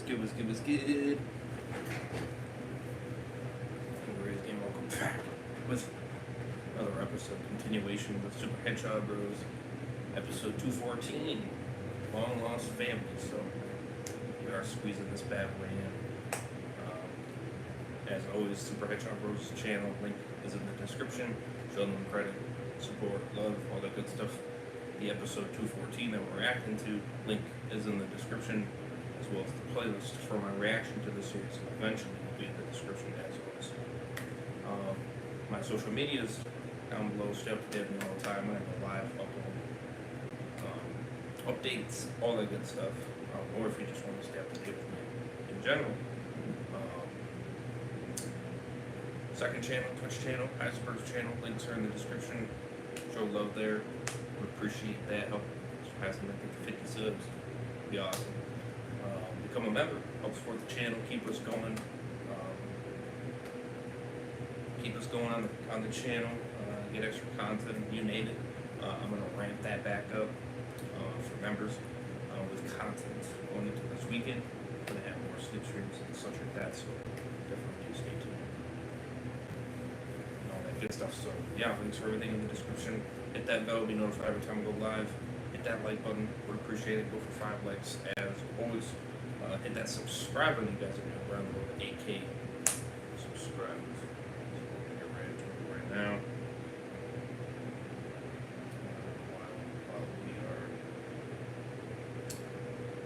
What's good? Welcome back with another episode, continuation with Super Hedgehog Bros, episode 214, Long Lost Family. So we are squeezing this bad boy in. As always, Super Hedgehog Bros channel link is in the description. Show them credit, support, love, all that good stuff. The episode 214 that we're reacting to, link is in the description, as well as the playlist for my reaction to the series. Eventually will be in the description as always. My social medias down below. Stay up to date with me all the time. I have a live upload, updates, all that good stuff. Or if you just want to stay up to date with me in general. Second channel, Twitch channel, Iceberg's channel, links are in the description. Show love there. Would appreciate that. Help surpassing I think 50 subs. Would be awesome. Become a member. Help support the channel. Keep us going. Keep us going on the channel. Get extra content. You name it. I'm gonna ramp that back up for members with content going into this weekend. I'm gonna have more sleep streams and such like that. So definitely do stay tuned. Good stuff. So yeah, links for everything in the description. Hit that bell, be notified every time we go live. Hit that like button, would appreciate it. Go for 5 likes as always. Hit that subscribe button, you guys are gonna run over 8K subscribers. Get ready to it right now. While we are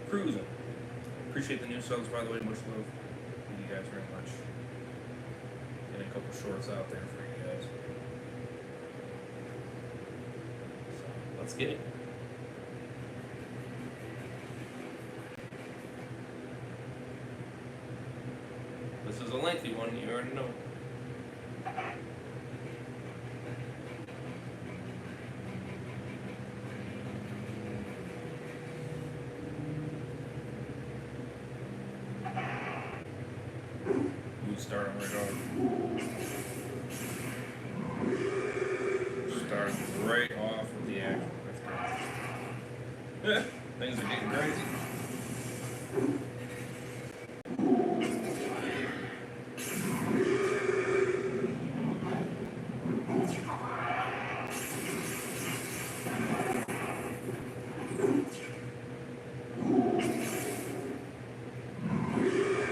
cruising. Appreciate the new subs, by the way. Much love. Thank you guys very much. Getting a couple shorts out there for you guys. So, let's get it. This is a lengthy one, you already know. We start on right off. Start right off with the action. Things are getting crazy.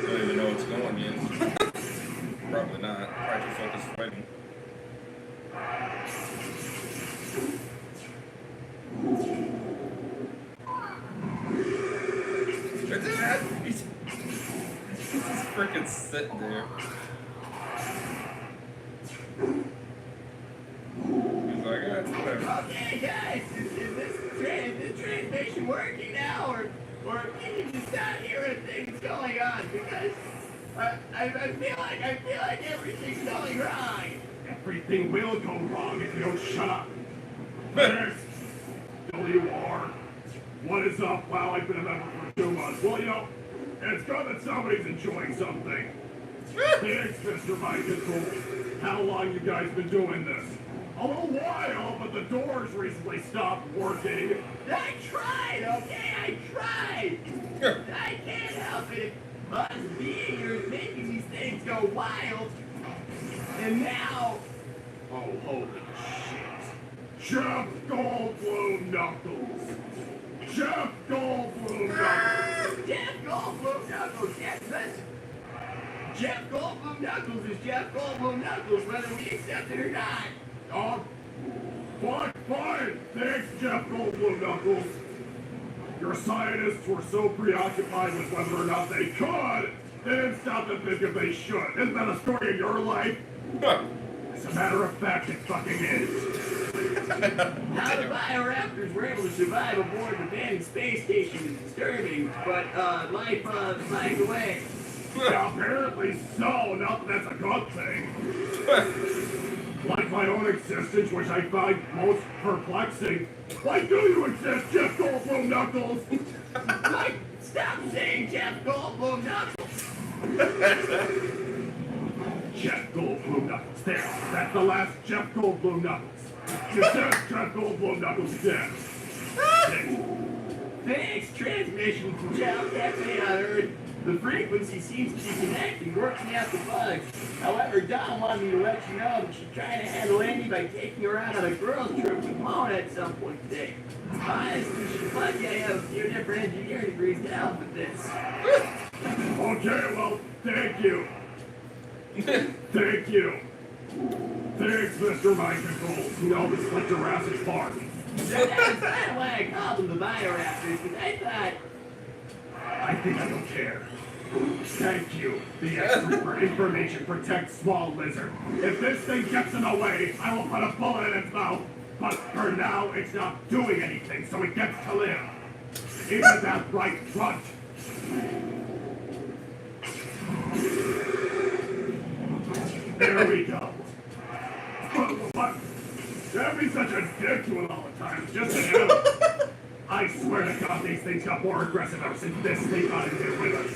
Don't even know what's going yet. Probably not. Probably too focused fighting. He's just freaking sitting there. He's like, yeah, it's whatever. Okay, guys, is this transmission working now, or can you just not hearing things going on? Because I feel like everything's going wrong. Everything will go wrong if you don't shut up. There's WR. What is up? Wow, I've been a member for 2 months. Well, you know, it's good that somebody's enjoying something. Thanks, Mr. Michael. How long you guys been doing this? A little while, but the doors recently stopped working. I tried, okay? I tried. I can't help it. Us being here is making these things go wild. And now... Oh, holy shit. Jeff Goldblum Knuckles. Jeff Goldblum Knuckles. Jeff Goldblum Knuckles, yes, listen. Jeff Goldblum Knuckles is Jeff Goldblum Knuckles, whether we accept it or not. Oh, fine. Thanks, Jeff Goldblum Knuckles. Your scientists were so preoccupied with whether or not they could, they didn't stop to think if they should. Isn't that a story of your life? As a matter of fact, it fucking is. How the Bioraptors were able to survive aboard the abandoned space station is disturbing, but life finds a way. Yeah, apparently so. Not that that's a good thing. Like my own existence, which I find most perplexing. Why do you exist, Jeff Goldblum Knuckles? Like, stop saying Jeff Goldblum Knuckles. Jeff Goldblum Knuckles. There. That's the last Jeff Goldblum Knuckles. You said Jeff Goldblum Knuckles dead. Thanks, transmission from Jeff. That's me, I heard. The frequency seems to be connecting, working out the bugs. However, Dawn wanted me to let you know that she's trying to handle Andy by taking her out on a girls' trip with Mona at some point today. Honestly, she's lucky I have a few different engineering degrees to help with this. Okay, well, thank you. Thank you. Thanks, Mr. Mind Control. You know, this is like Jurassic Park. That's kind of why I called them the Bioraptors, because I thought... I think I don't care. Thank you. The expert for information protects small lizard. If this thing gets in the way, I will put a bullet in its mouth. But for now, it's not doing anything, so it gets to live. Isn't that right, Grunt? There we go. What? Don't be such a dick to it all the time. It's just an animal. I swear to God, these things got more aggressive ever since this thing got in here with us.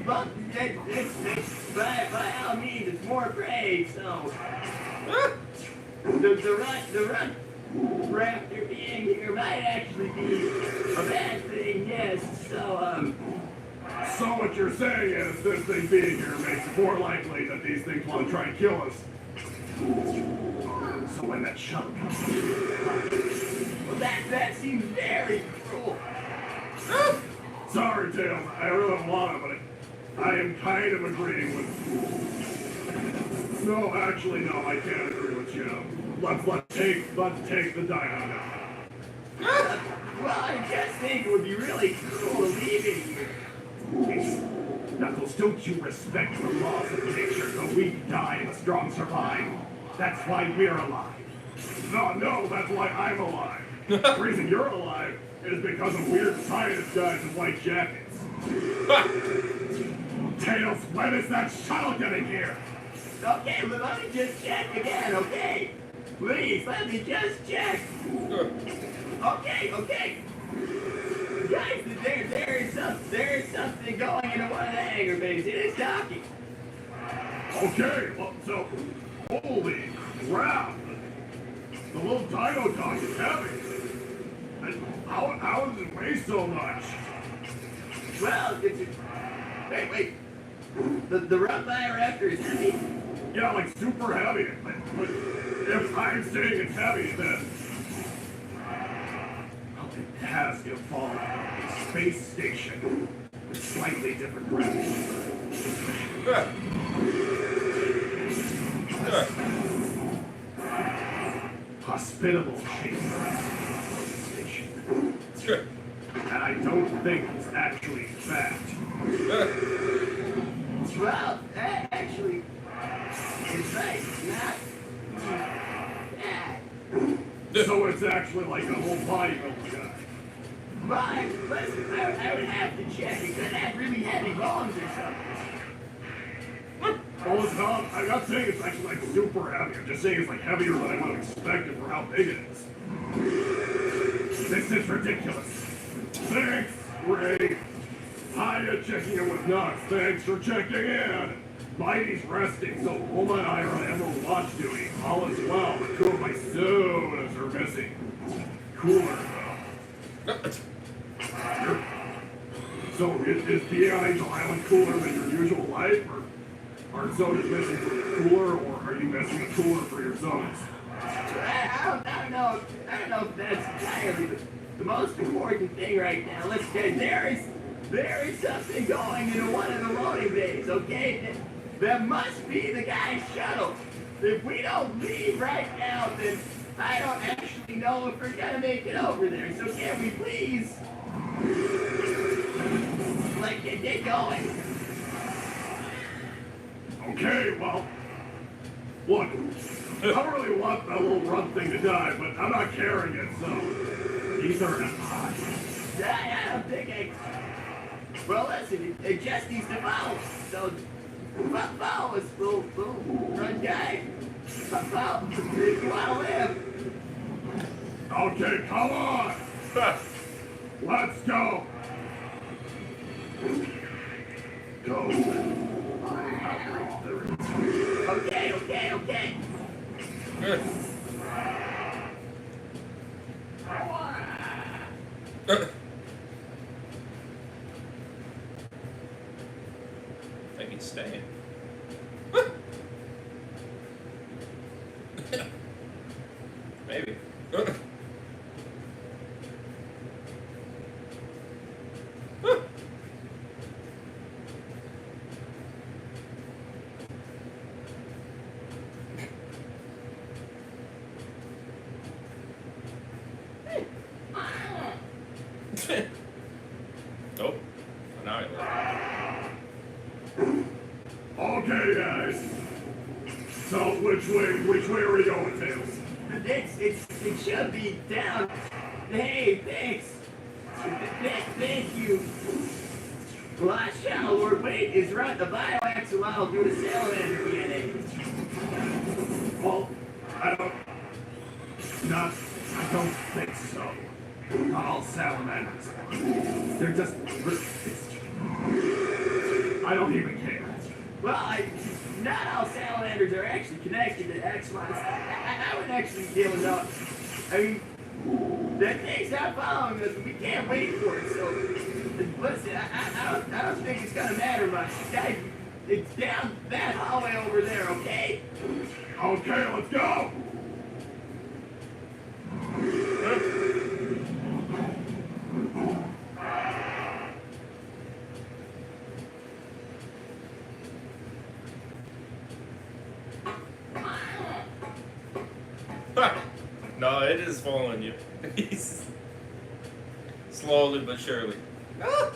Well, it's by all means, it's more prey, so... The run raptor being here might actually be a bad thing, yes, so, So what you're saying is this thing being here makes it more likely that these things want to try and kill us. So when that shuttle comes, well, that seems very cruel. sorry, Tails, I really don't want to, but I am kind of agreeing with. No, actually, no, I can't agree with you. Let's take the dino. Well, I just think it would be really cruel to leave it here. Knuckles, don't you respect the laws of nature? The weak die and the strong survive. That's why we're alive. No, that's why I'm alive. The reason you're alive is because of weird science guys in white jackets. Tails, when is that shuttle getting here? Okay, but let me just check again, okay? Please, let me just check. Okay. Guys, there is something going into one of the hangar bays. It is docking. Okay, well, so, holy crap! The little dino dog is heavy. And how does it weigh so much? Well, wait. The rough Bioraptor is heavy. Yeah, like super heavy. But if I'm saying it's heavy, then it has evolved from a space station with slightly different gravity. Hospitable shape station. And I don't think it's actually fat. Well, actually, it's like not bad. So it's actually like a whole bodybuilder guy. But listen, I would have to check. It could have really heavy bones or something. Oh, it's not. I'm not saying it's actually like super heavy. I'm just saying it's like heavier than I would have expected for how big it is. This is ridiculous. Thanks, Ray. Hiya, checking in with Nux. Thanks for checking in. Mighty's resting, so Oma and I are on Emerald Watch duty. All is well, but two of my sodas are missing. Cooler, though. So, is being on Angel Island cooler than your usual life, or are sodas missing for your cooler, or are you missing a cooler for your sodas? I don't know if that's entirely the most important thing right now. Let's get there is something going into one of the loading bays, okay? That must be the guy's shuttle. If we don't leave right now, then I don't actually know if we're gonna make it over there. So can we please, like, get going? Okay, well, look, I don't really want that little run thing to die, but I'm not carrying it, so these are not hot. I don't think well, listen, it just needs to follow. So, follow us, little run guy. Follow, if you want to live. Okay, come on. Let's go. Go. I have reached the room. Okay. staying. Maybe. Nope. Now it Okay, guys. So which way are we going, Tails? It should be down. Hey, thanks. Thank you. Last Shadow Lord Wait is right. The bioaxle model due to salamander DNA. Well, I don't think so. All salamanders. They're just. I don't even care. Well, not all salamanders are actually connected to X minus. I would actually be able to know. I mean, that thing's not following us. We can't wait for it. So, listen, I don't think it's gonna matter much. Guys, it's down that hallway over there, okay? Okay, let's go. No, it is following you. He's slowly but surely. Ah!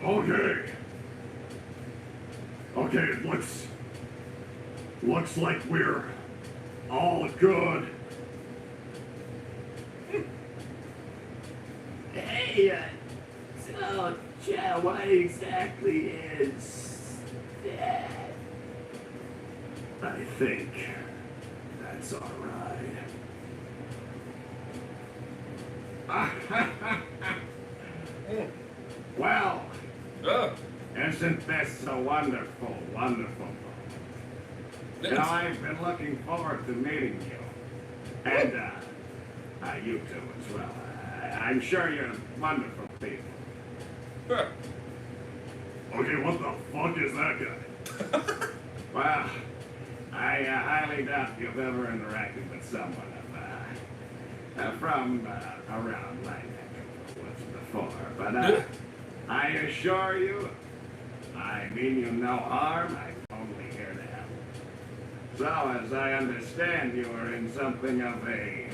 Okay. Okay, it looks like we're all good. Hey, so, Chad, what exactly is that? I think that's all right. Well, Oh. isn't this so wonderful, wonderful? You know, I've been looking forward to meeting you. And, you two as well. I'm sure you're wonderful people. Huh. Okay, what the fuck is that guy? Well, I highly doubt you've ever interacted with someone from around my neck of the woods before, but I assure you, I mean you no harm. I'm only here to help. So, as I understand, you are in something of a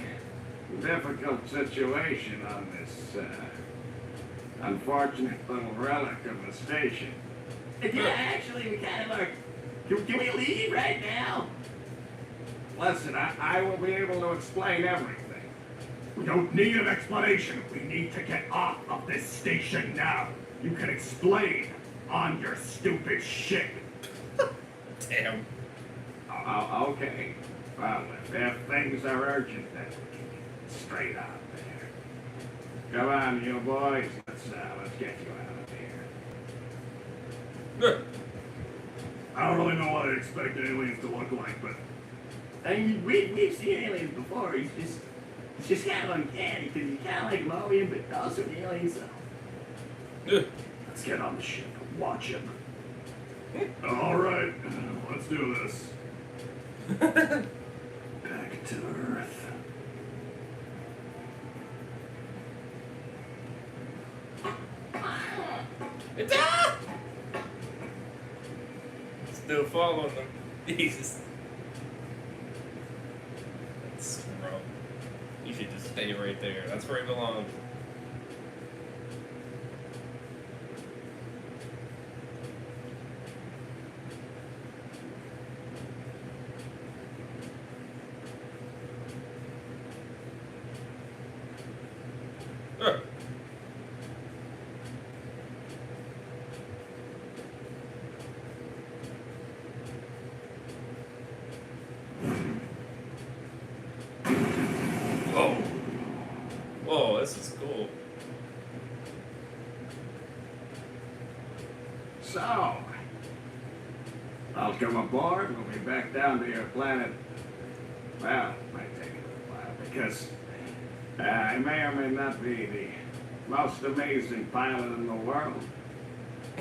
difficult situation on this unfortunate little relic of a station. Yeah, actually, we kind of are. Can we leave right now? Listen, I will be able to explain everything. We don't need an explanation. We need to get off of this station now. You can explain on your stupid ship. Damn. Okay. Well, if things are urgent, then we can get straight out there. Come on, you boys. Let's get you out of here. Good. I don't really know what I expect aliens to look like, but I mean, we've seen aliens before. It's just kind of uncanny because he's kind of like Logan, but also an alien. So Good. let's get on the ship and watch him. All right, let's do this. Back to Earth. It's still following them. Jesus. That's wrong. You should just stay right there. That's where he belongs. Whoa. Whoa, this is cool. So, welcome aboard. We'll be back down to your planet. Well, it might take a little while because I may or may not be the most amazing pilot in the world,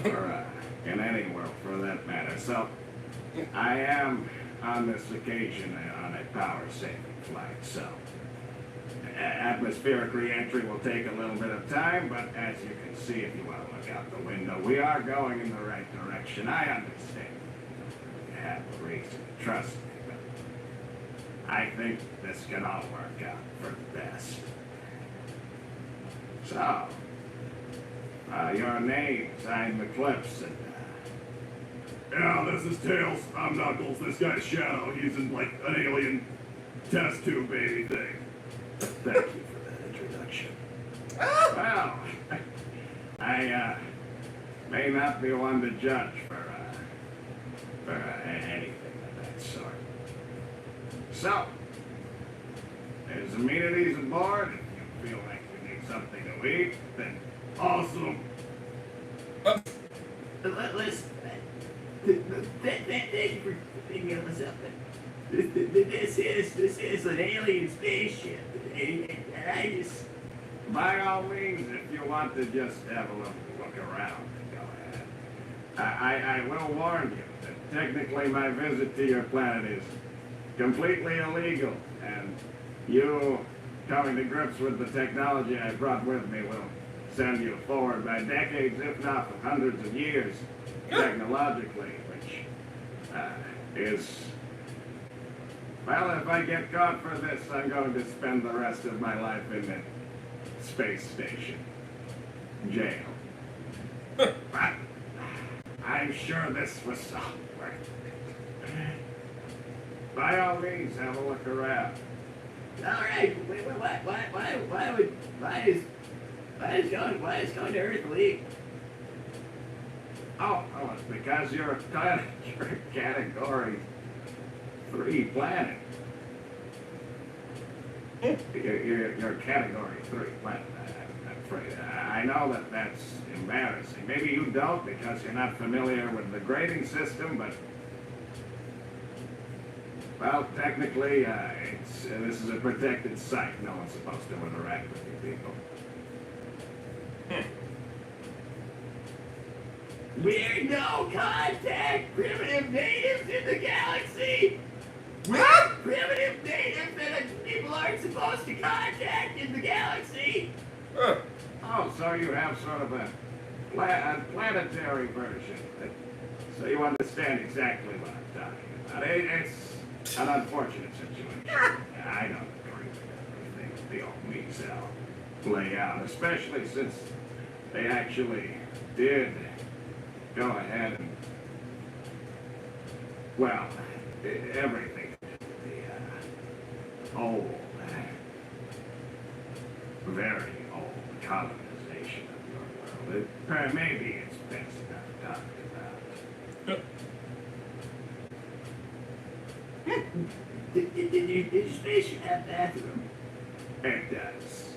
or in any world for that matter. So, I am on this occasion on a power-saving flight. So, atmospheric re-entry will take a little bit of time, but as you can see if you want to look out the window, we are going in the right direction. I understand. You have a reason to trust me, but I think this can all work out for the best. So, your names, I'm the Clips, and Yeah, this is Tails. I'm Knuckles. This guy's Shadow. He's in like an alien test tube baby thing. thank you for that introduction. Well, I may not be one to judge for anything of that sort. So, there's amenities aboard. If you feel like you need something to eat, then Awesome. Listen, thank you for picking up something. This is an alien spaceship, and I just. by all means, if you want to just have a look around, go ahead. I will warn you that technically my visit to your planet is completely illegal, and you coming to grips with the technology I brought with me will send you forward by decades, if not hundreds of years, technologically, which is, well, if I get caught for this, I'm going to spend the rest of my life in the space station jail. But I'm sure this was so worth it. By all means, have a look around. All right, why is going to Earth illegal? Oh, it's because you're a category 3 planet. You're category 3 planet, I'm afraid. I know that that's embarrassing. Maybe you don't because you're not familiar with the grading system, but, well, technically, this is a protected site. No one's supposed to interact with you people. We're no contact primitive natives in the galaxy. We're primitive natives that people aren't supposed to contact in the galaxy. Oh, so you have sort of a planetary version. So you understand exactly what I'm talking about. It's an unfortunate situation. I don't agree with everything the old Measel lay out, especially since they actually did go ahead and, well, everything, the old, very old colonization of your world. Maybe it's best not talked about. Did your spaceship have a bathroom? It does.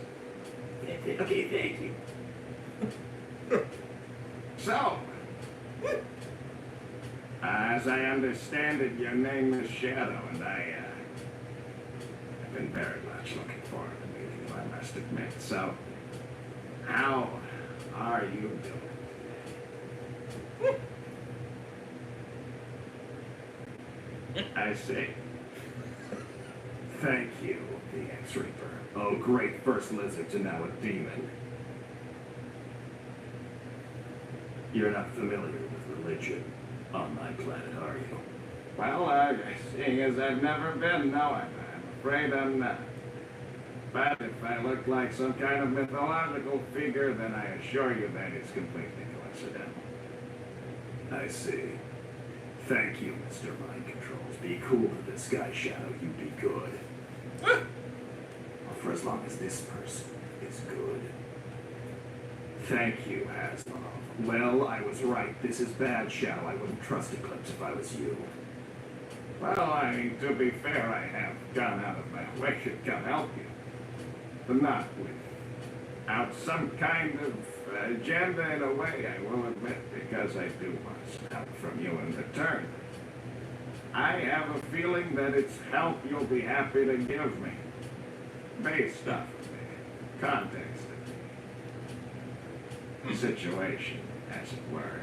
Okay, thank you. So, as I understand it, your name is Shadow, and I've been very much looking forward to meeting you, I must admit. So, how are you doing? I see. Thank you, the X-Reaper. Oh, great, first lizard to now a demon. You're not familiar with religion on my planet, are you? Well, seeing as I've never been, no, I'm afraid I'm not. But if I look like some kind of mythological figure, then I assure you that it's completely coincidental. I see. Thank you, Mr. Mind Controls. Be cool to this guy, Shadow. You be good. Well, for as long as this person is good. Thank you, Haslam. Well, I was right. This is bad, Shadow. I wouldn't trust Eclipse if I was you. Well, I mean, to be fair, I have gone out of my way to come help you. But not without some kind of agenda in a way, I will admit, because I do want some help from you in return. I have a feeling that it's help you'll be happy to give me, based off of the context of the situation, as it were.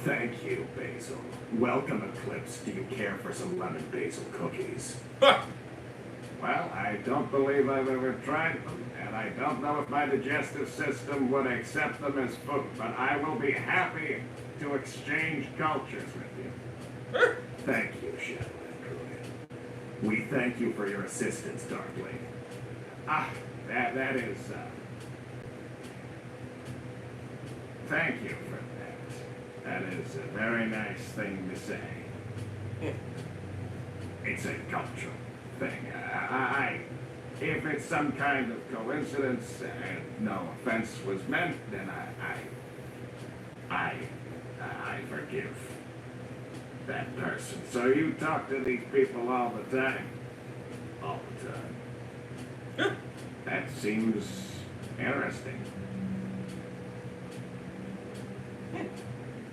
Thank you, Basil. Welcome, Eclipse. Do you care for some lemon basil cookies? Ha! Well, I don't believe I've ever tried them, and I don't know if my digestive system would accept them as food, but I will be happy to exchange cultures with you. Thank you, Shadow Android. We thank you for your assistance, Darkling. That is, thank you for that. That is a very nice thing to say. It's a cultural Thing. If it's some kind of coincidence and no offense was meant, then I forgive that person. So you talk to these people all the time? all the time. That seems interesting.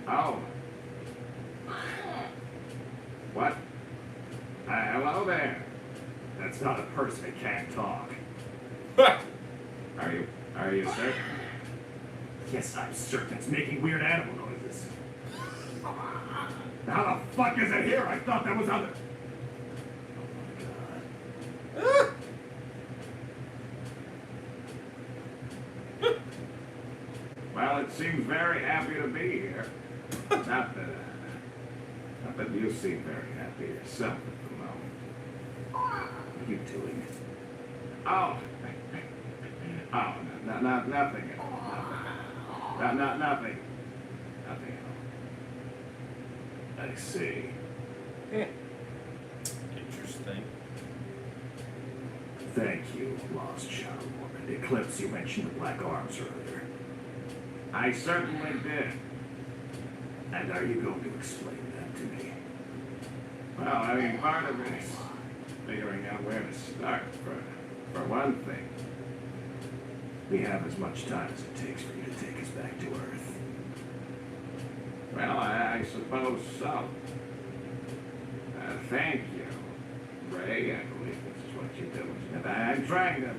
Oh. What? Hello there. That's not a person that can't talk. Ha! Are you certain? Yes, I'm certain it's making weird animal noises. How the fuck is it here? I thought that was other. Oh my god. Well, it seems very happy to be here. Not that you seem very happy yourself at the moment. What are you doing? Oh. Oh, nothing. Nothing. Nothing at all. I see. Interesting. Thank you, Lost Shadow Woman. Eclipse, you mentioned the black arms earlier. I certainly did. And are you going to explain that to me? Well, I mean, part of it is figuring out where to start, for one thing. We have as much time as it takes for you to take us back to Earth. Well, I suppose so. Thank you, Ray. I believe this is what you do, isn't it? I'm trying to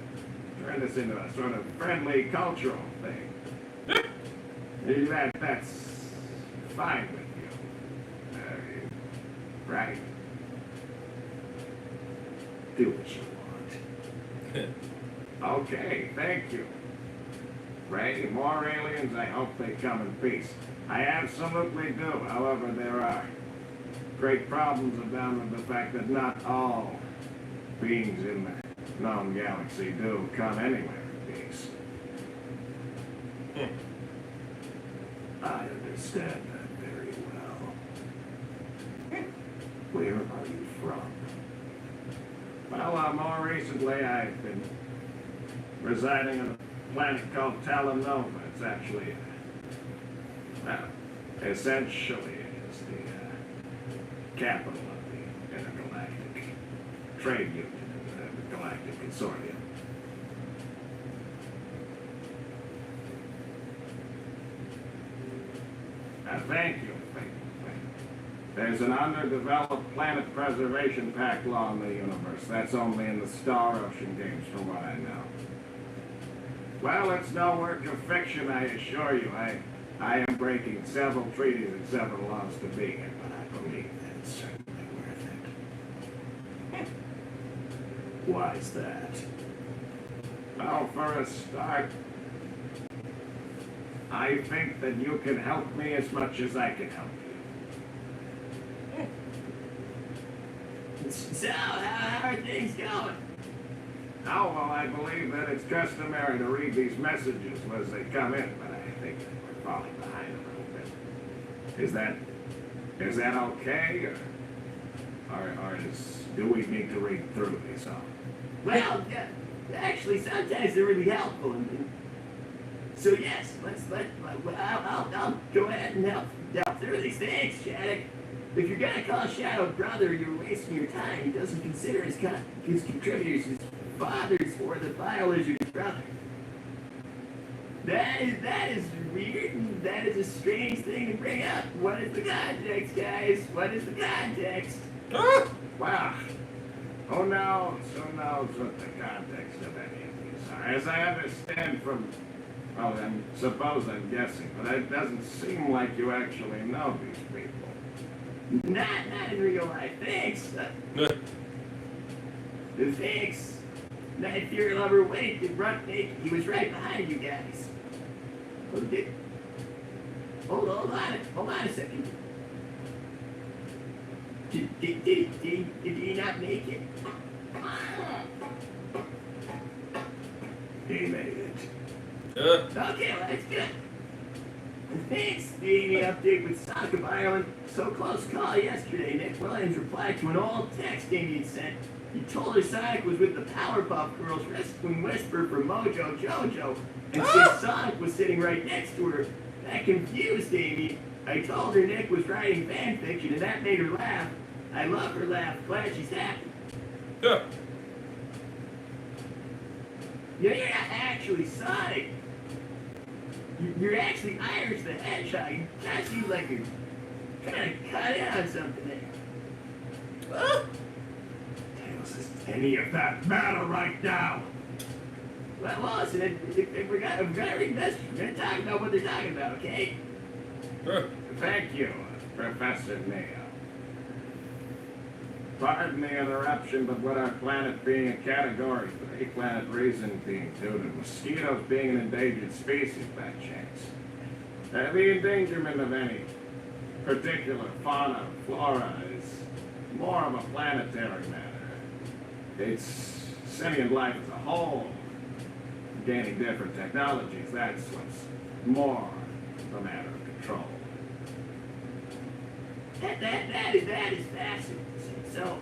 turn this into a sort of friendly cultural thing. That's fine with you. Right? Do what you want. Okay, thank you. Ray, more aliens, I hope they come in peace. I absolutely do. However, there are great problems abound with the fact that not all beings in the known galaxy do come anywhere in peace. I understand that very well. Where are you from? Well, more recently I've been residing on a planet called Talonova. It's actually, well, essentially it is the capital of the intergalactic trade union, the galactic consortium. Thank you. There's an underdeveloped planet preservation pact law in the universe. That's only in the Star Ocean games, from what I know. Well, it's no work of fiction, I assure you. I am breaking several treaties and several laws to be here, but I believe that it's certainly worth it. Why is that? Well, for a start, I think that you can help me as much as I can help you. So, how are things going? Oh, well, I believe that it's customary to read these messages as they come in, but I think that we're falling behind a little bit. Is that okay, or do we need to read through these all? Well, actually, sometimes they're really helpful. So yes, I'll go ahead and help through these things, Shattuck. If you're gonna call Shadow brother, you're wasting your time. He doesn't consider his contributors his fathers or the file is your brother. That is weird, and that is a strange thing to bring up. What is the context, guys? What is the context? Wow. Who knows what the context of any of these are? As I understand from, well, I'm guessing, but it doesn't seem like you actually know these people. Not in real life. Thanks. Thanks. Night Fury Lover Wade did run naked. He was right behind you guys. Hold on a second. Did he not make it? He made it. Okay, well, that's good. Thanks, the update with Sonic of Ireland. So close call yesterday. Nick Williams replied to an old text Amy had sent. He told her Sonic was with the Powerpuff Girls rescuing Whisper from Mojo Jojo, and said Sonic was sitting right next to her. That confused Amy. I told her Nick was writing fan fiction, and that made her laugh. I love her laugh. Glad she's happy. Yeah. You're not actually Sonic. You're actually Irish the Hedgehog. You kind of seem like you're trying to cut in on something there. Tails, does any of that matter right now? Well, listen, if we're gonna read messages, we're gonna talk about what they're talking about, okay? Thank you, Professor Neo. Pardon the interruption, but with our planet being a Category 3 planet, reason being due to mosquitoes being an endangered species by chance, the endangerment of any particular fauna or flora is more of a planetary matter. It's sentient life as a whole, gaining different technologies, that's what's more a matter of control. That is fascinating. So,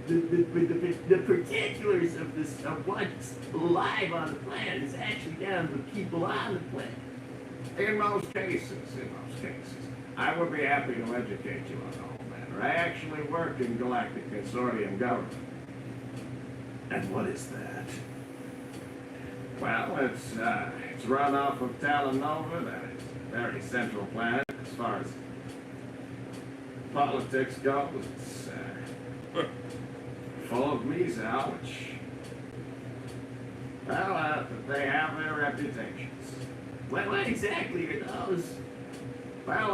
the particulars of what's alive on the planet is actually down to the people on the planet. In most cases. I would be happy to educate you on the whole matter. I actually work in Galactic Consortium government. And what is that? Well, it's run off of Talonova, that is a very central planet as far as politics goes. It's full of Mizal, which, well, they have their reputations. What exactly are those? Well,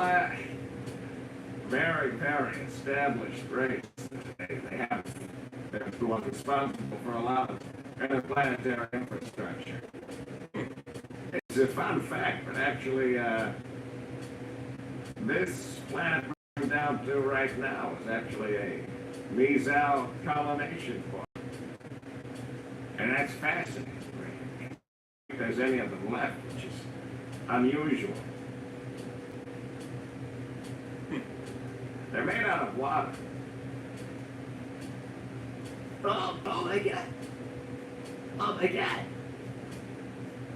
very, very established race. They have, they're the ones responsible for a lot of interplanetary infrastructure. It's a fun fact, but actually, this planet we're down to right now is actually a Mizal colonization point. And that's fascinating. I don't think there's any of them left, which is unusual. They're made out of water. Oh my god. Oh my god.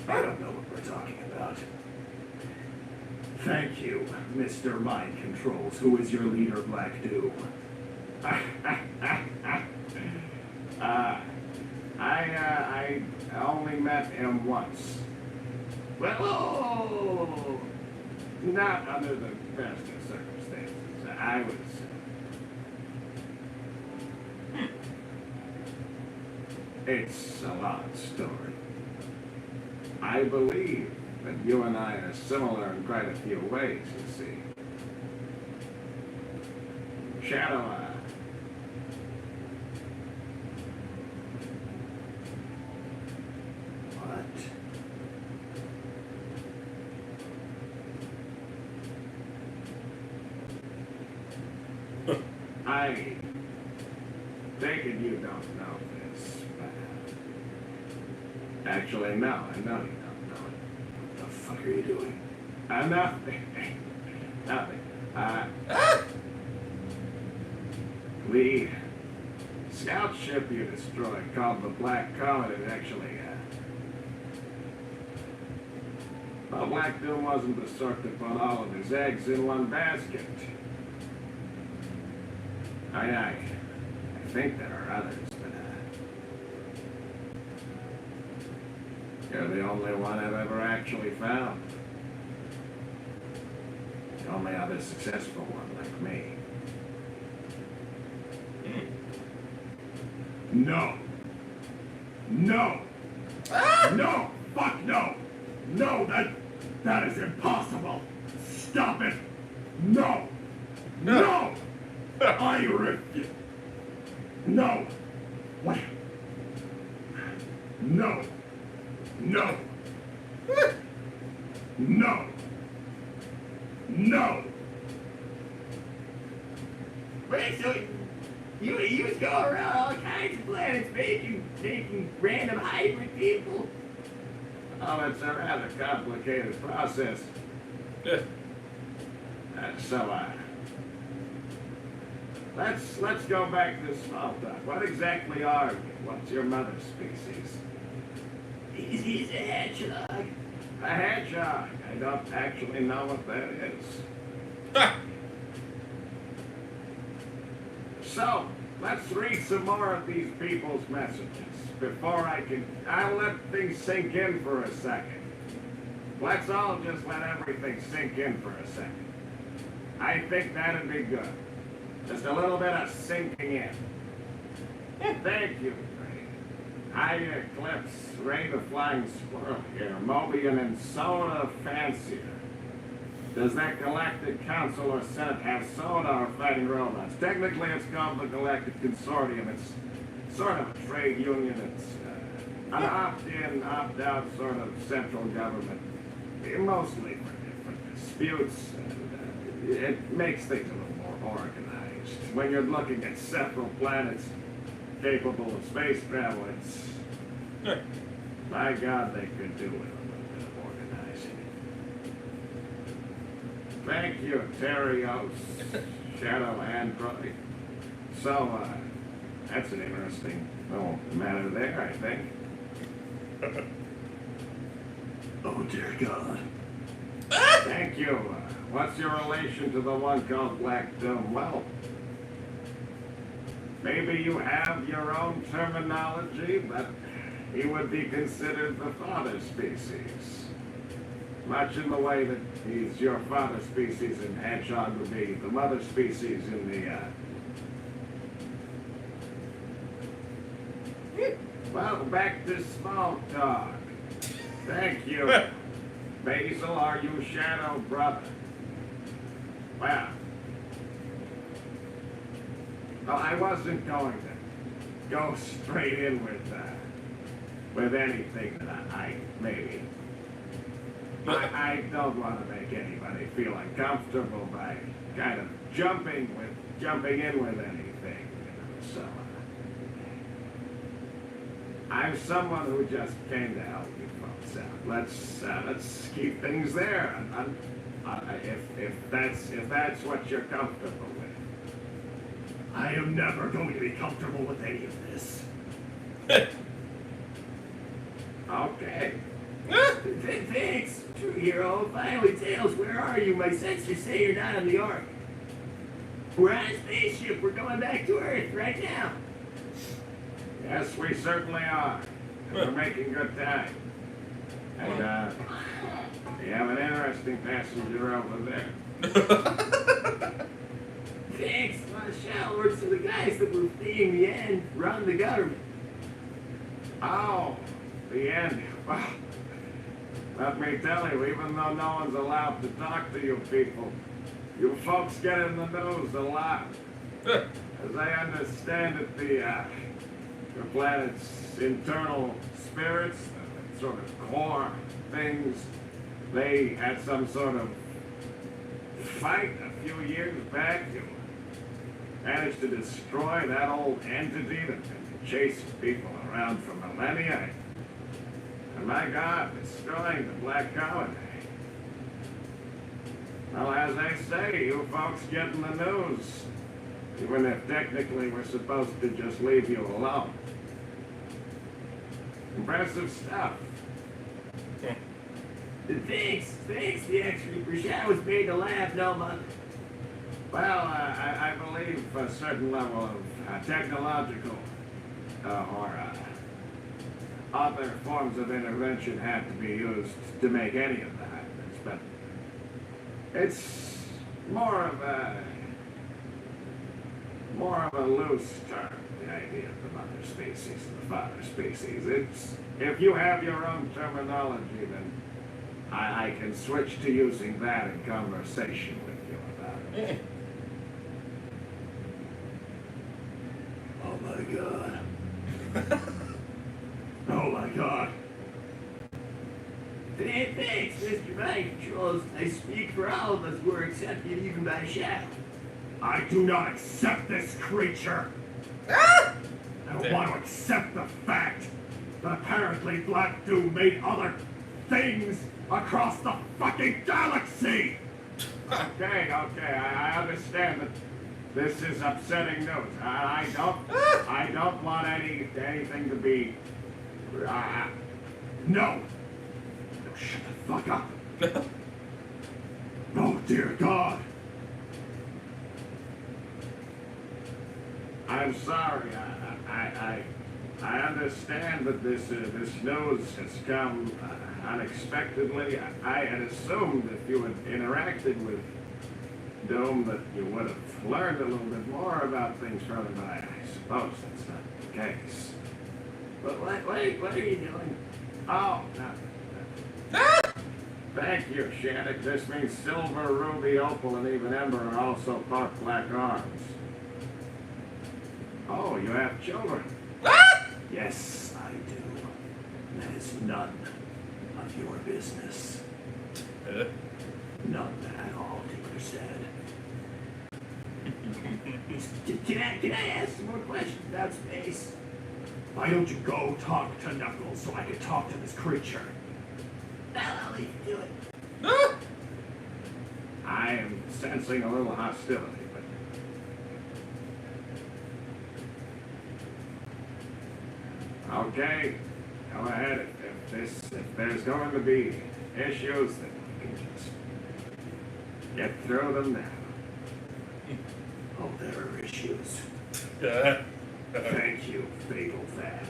I don't know what we're talking about. Thank you, Mr. Mind Controls. Who is your leader, Black Doom? I only met him once. Well, Not under the best of circumstances. I was... It's a long story. I believe that you and I are similar in quite a few ways, you see. Shadow Eye. I take it you don't know this. Actually, no, I know you don't know it. What the fuck are you doing? Nothing. Nothing. The scout ship you destroyed, called the Black Comet, is actually, well, Black Doom wasn't the sort to put all of his eggs in one basket. I think there are others, but you're the only one I've ever actually found. The only other successful one like me. No. No. No. Fuck no. No, that is impossible. Stop it. No. No. I refuse. No. What? No. No. No. No. Wait, so you was going around all kinds of planets making random hybrid people? Oh, it's a rather complicated process. Yeah. Let's go back to small talk. What exactly are you? What's your mother's species? He's a hedgehog. A hedgehog. I don't actually know what that is. Ha! So, let's read some more of these people's messages before I'll let things sink in for a second. Let's all just let everything sink in for a second. I think that'd be good. Just a little bit of sinking in. Thank you, Ray. I Eclipse, Ray the Flying Squirrel here, Mobian and Soda Fancier. Does that Galactic Council or Senate have Soda or fighting robots? Technically, it's called the Galactic Consortium. It's sort of a trade union. It's an opt-in, opt-out sort of central government, mostly for different disputes. And, it makes things a little more organized. When you're looking at several planets capable of space travel, it's... By God, they could do with a little bit of organizing. Thank you, Terios, Shadow Android. So, that's an interesting little matter there, I think. Oh, dear God. Thank you. What's your relation to the one called Black Doom? Well, maybe you have your own terminology, but he would be considered the father species. Much in the way that he's your father species in Hedgehog would be the mother species in the, Well, back to small talk. Thank you. Basil, are you Shadow Brother? Well, I wasn't going to go straight in with anything that I maybe. I don't want to make anybody feel uncomfortable by kind of jumping in with anything, so. I'm someone who just came to help you folks out. Let's keep things there. If that's what you're comfortable with. I am never going to be comfortable with any of this. Okay. Thanks, true hero. Finally, Tails, where are you? My sensors say you're not on the Ark. We're on a spaceship. We're going back to Earth right now. Yes, we certainly are. And we're making good time. And, we have an interesting passenger over there. Thanks. A lot of shadow works to the guys that were fleeing the end run the government. Oh, the end. Well, let me tell you, even though no one's allowed to talk to you people, you folks get in the news a lot. As I understand it, the planet's internal spirits, sort of core things, they had some sort of fight a few years back. You managed to destroy that old entity that's been chasing people around for millennia. And my God, destroying the Black Colony. Well, as they say, you folks get in the news, even if technically we're supposed to just leave you alone. Impressive stuff. Thanks. The extra shadow was made to laugh, no mother. Well, I believe a certain level of technological or other forms of intervention have to be used to make any of that happen, but it's more of a loose term the idea of the mother species and the father species. It's, if you have your own terminology, then I can switch to using that in conversation with you about it. Oh my god. Oh my god. Thanks, Mr. Mind Controls. I speak for all of us. We're accepted even by Shadow. I do not accept this creature. Ah! I don't want to accept the fact that apparently Black Doom made other things across the fucking galaxy. Okay, I understand that this is upsetting news. I don't want anything to be. No. No, shut the fuck up. Oh dear God. I'm sorry. I understand that this news has come unexpectedly. I had assumed if you had interacted with Dome that you would have learned a little bit more about things from him, but I suppose that's not the case. But what are you doing? Oh, no. Thank you, Shannon. This means Silver, Ruby, Opal, and even Ember are also part Black Arms. Oh, you have children. Yes, I do. That is none of your business. None at all, do you understand? Can I ask some more questions about space? Why don't you go talk to Knuckles so I can talk to this creature? I'll leave you to it. I am sensing a little hostility, but okay, go ahead. If there's going to be issues, then we can just get through them now. Oh, there are issues. Uh, Thank you, Fatal Fan.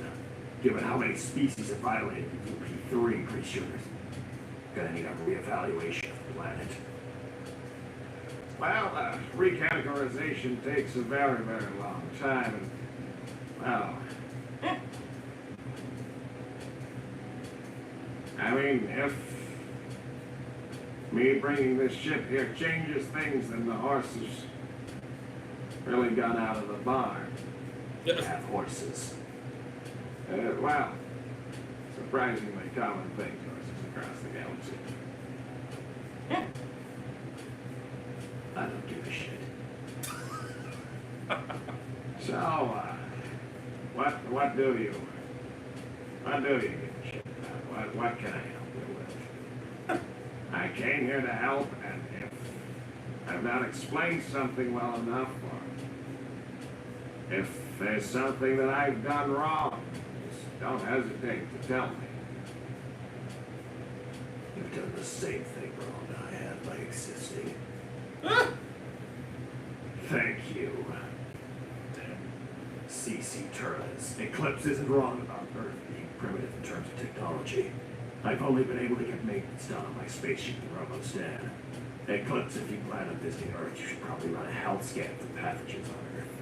Given how many species have violated the UP3, pretty sure there's gonna need a reevaluation of the planet. Well, recategorization takes a very, very long time, and, well, I mean, if me bringing this ship here changes things, then the horses really got out of the barn. We have horses. Well, surprisingly common things, horses across the galaxy. I don't give a shit. So, what do you give a shit about? What can I help you with? I came here to help, and if I've not explained something well enough, or if there's something that I've done wrong, just don't hesitate to tell me. You've done the same thing wrong I have by existing. Thank you. CC Turles. Eclipse isn't wrong about Earth being primitive in terms of technology. I've only been able to get maintenance done on my spaceship, the Robo-Stan. Eclipse, if you plan on visiting Earth, you should probably run a health scan for pathogens on Earth.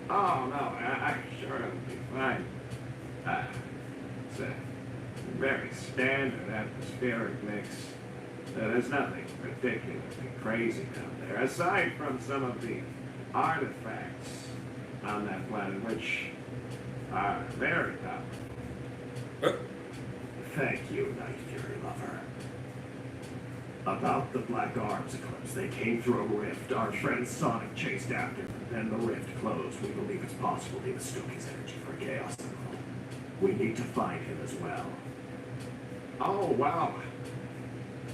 Oh, no, I'm sure it'll be fine. It's a very standard atmospheric mix. There's nothing particularly crazy down there, aside from some of the artifacts on that planet, which are very powerful. Thank you, Night Fury Lover. About the Black Arms Eclipse, they came through a rift. Our friend Sonic chased after them, then the rift closed. We believe it's possible they mistook his energy for a Chaos Emerald. We need to find him as well. Oh, wow.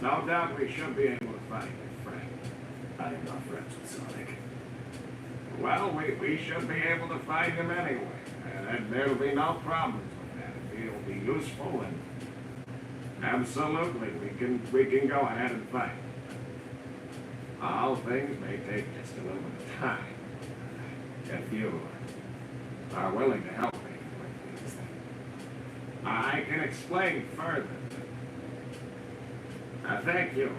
No doubt we should be able to find your friend. I am not friends with Sonic. Well, we should be able to find him anyway. And there'll be no problems with that. It'll be useful, and absolutely, we can go ahead and find him. All things may take just a little bit of time. If you are willing to help me with these things, I can explain further. Thank you.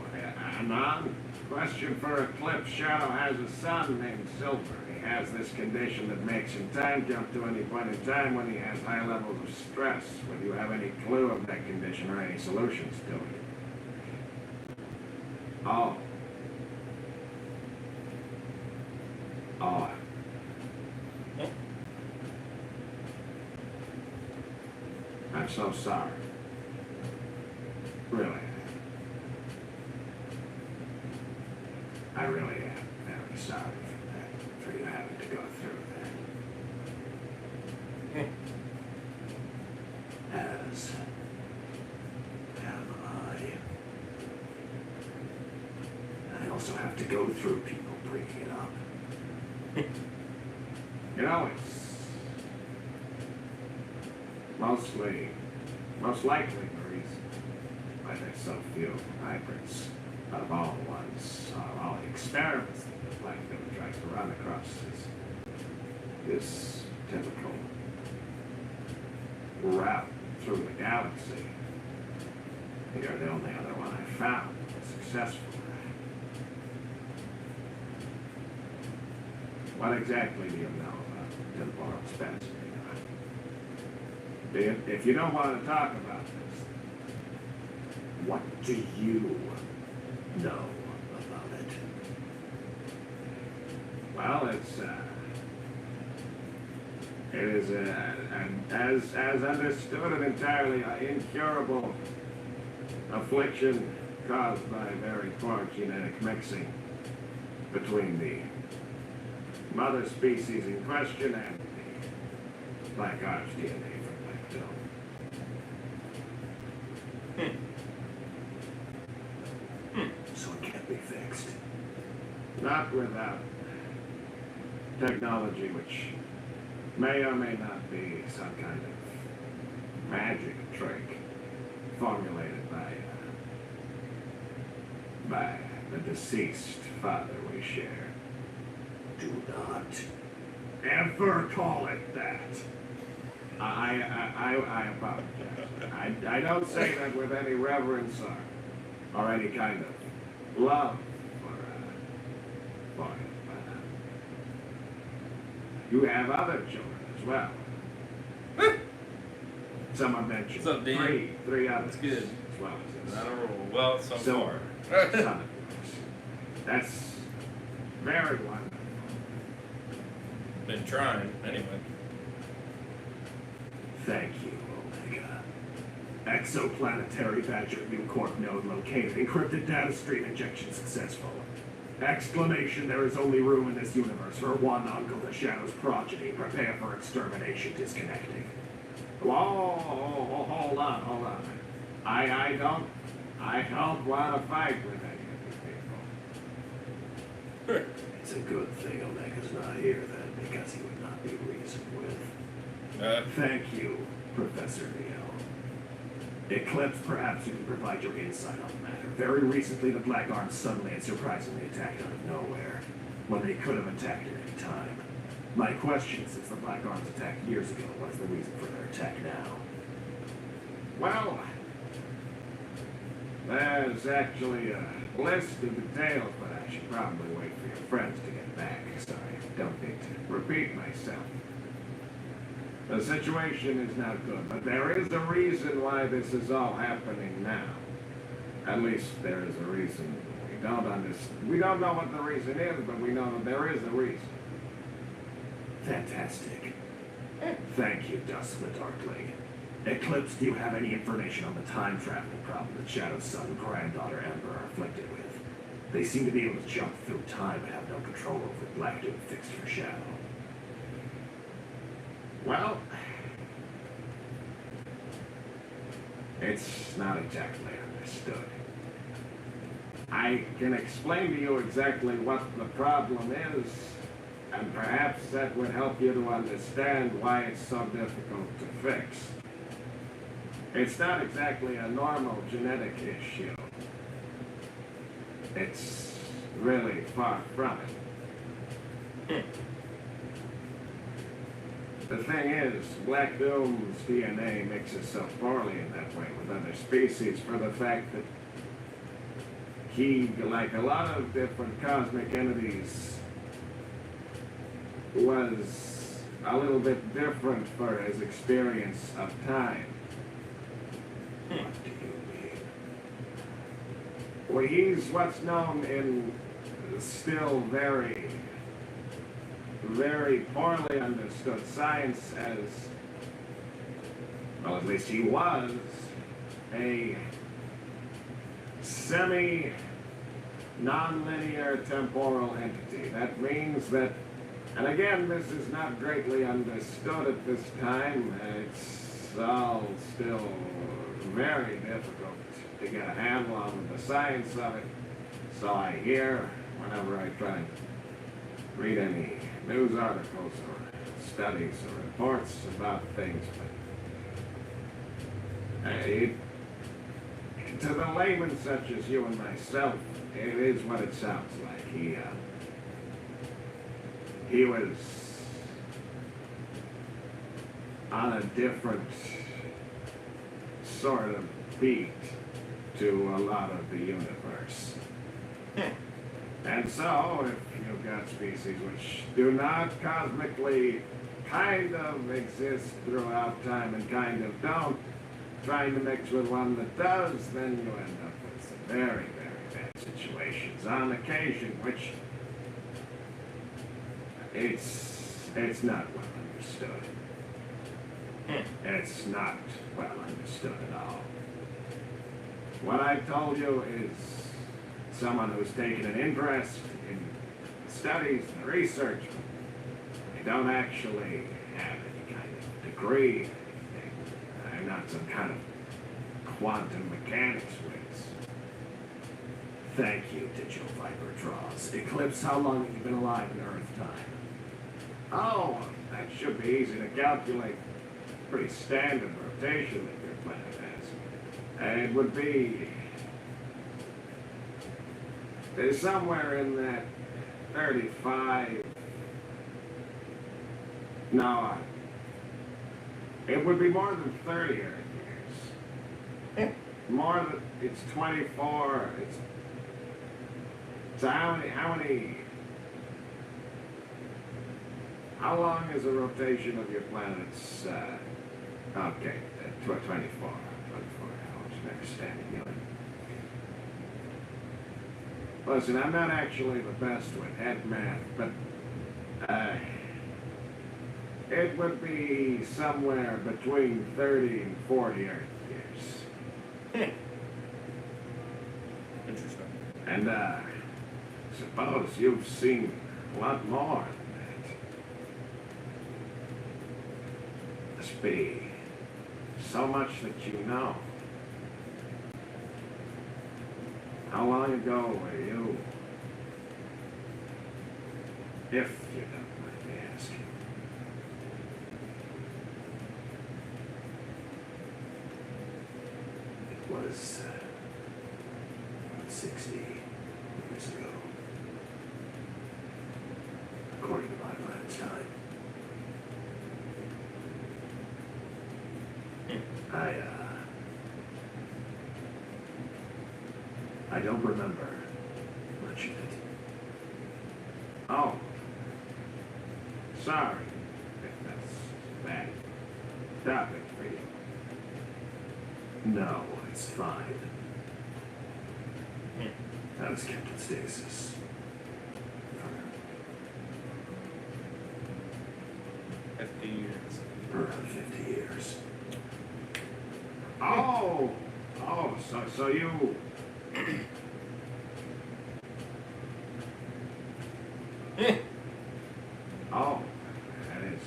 Anon, question for Eclipse. Shadow has a son named Silver. He has this condition that makes him time jump to any point in time when he has high levels of stress. Whether you have any clue of that condition or any solutions to it? Oh. Oh. I'm so sorry. Really. I really am very sorry for that, for you having to go through that. As am I. I also have to go through people bringing it up. You know, it's most likely the reason why there's so few hybrids of all ones, all the experiments that the Black Bill tries to run across this typical route through the galaxy. You're the only other one I found that's successful. What exactly do you know about temporal space? If you don't want to talk about this, what do you know about it? Well, it is as understood an entirely incurable affliction caused by very poor genetic mixing between the mother species in question and the Black Ops DNA from Black Bill. So it can't be fixed. Not without technology which may or may not be some kind of magic trick formulated by the deceased father we share. Do not ever call it that. I apologize. I don't say that with any reverence or any kind of love for it. But, you have other children as well. Someone mentioned What's up, Dan? three others. That's good. As well as this. Not a roll. Well, so Silver. far. Son of yours. That's very wonderful. Been trying, anyway. Thank you, Omega. Exoplanetary Badger new corp node located. Encrypted data stream injection successful. Exclamation, there is only room in this universe for one Uncle the Shadow's progeny. Prepare for extermination. Disconnecting. Whoa, hold on. I don't want to fight with any of these people. It's a good thing Omega's not here then, because he would not be reasoned with. Thank you, Professor Neo. Eclipse, perhaps you can provide your insight on the matter. Very recently, the Black Arms suddenly and surprisingly attacked out of nowhere, when they could have attacked at any time. My question, since the Black Arms attacked years ago, what is the reason for their attack now? Well, there's actually a list of details, but I should probably wait for your friends to get back, so I don't need to repeat myself. The situation is not good, but there is a reason why this is all happening now. At least there is a reason. We don't understand. We don't know what the reason is, but we know that there is a reason. Fantastic. Thank you, Dusk the Darkling. Eclipse, do you have any information on the time traveling problem that Shadow's son and granddaughter Ember are afflicted with? They seem to be able to jump through time and have no control over Black Doom fixed for Shadow. Well, it's not exactly understood. I can explain to you exactly what the problem is, and perhaps that would help you to understand why it's so difficult to fix. It's not exactly a normal genetic issue. It's really far from it. The thing is, Black Doom's DNA mixes so poorly in that way with other species for the fact that he, like a lot of different cosmic entities, was a little bit different for his experience of time. What do you mean? Well, he's what's known in still very, very poorly understood science as, well, at least he was, a semi-nonlinear temporal entity. That means that, and again, this is not greatly understood at this time. It's all still very difficult to get a handle on the science of it. So I hear whenever I try and read any news articles or studies or reports about things, but to the layman such as you and myself, it is what it sounds like. He was on a different sort of beat to a lot of the universe. And so, if you've got species which do not cosmically kind of exist throughout time and kind of don't, trying to mix with one that does, then you end up with some very, very bad situations on occasion, which it's not well understood. It's not well understood at all. What I told you is someone who's taken an interest in studies and research. They don't actually have any kind of degree. I'm not some kind of quantum mechanics whiz. Thank you, digital Viper draws. Eclipse, how long have you been alive in Earth time? Oh, that should be easy to calculate. Pretty standard rotation that your planet has. And it would be somewhere in that 35. No, it would be more than 30 Earth years. More than, it's 24. So how long is a rotation of your planet's, okay, 24 hours, never standing million. Listen, I'm not actually the best with head math, but, it would be somewhere between 30 and 40 Earth years. Interesting. And, suppose you've seen a lot more than that. Must be so much that you know. How long ago were you? If you don't mind me asking. It was 60 years ago. According to my planet's time. I don't remember much of it. Oh. Sorry if that's a bad topic for you. No, it's fine. I was kept in stasis. For 50 years. For around 50 years. Oh, so you. Oh, that is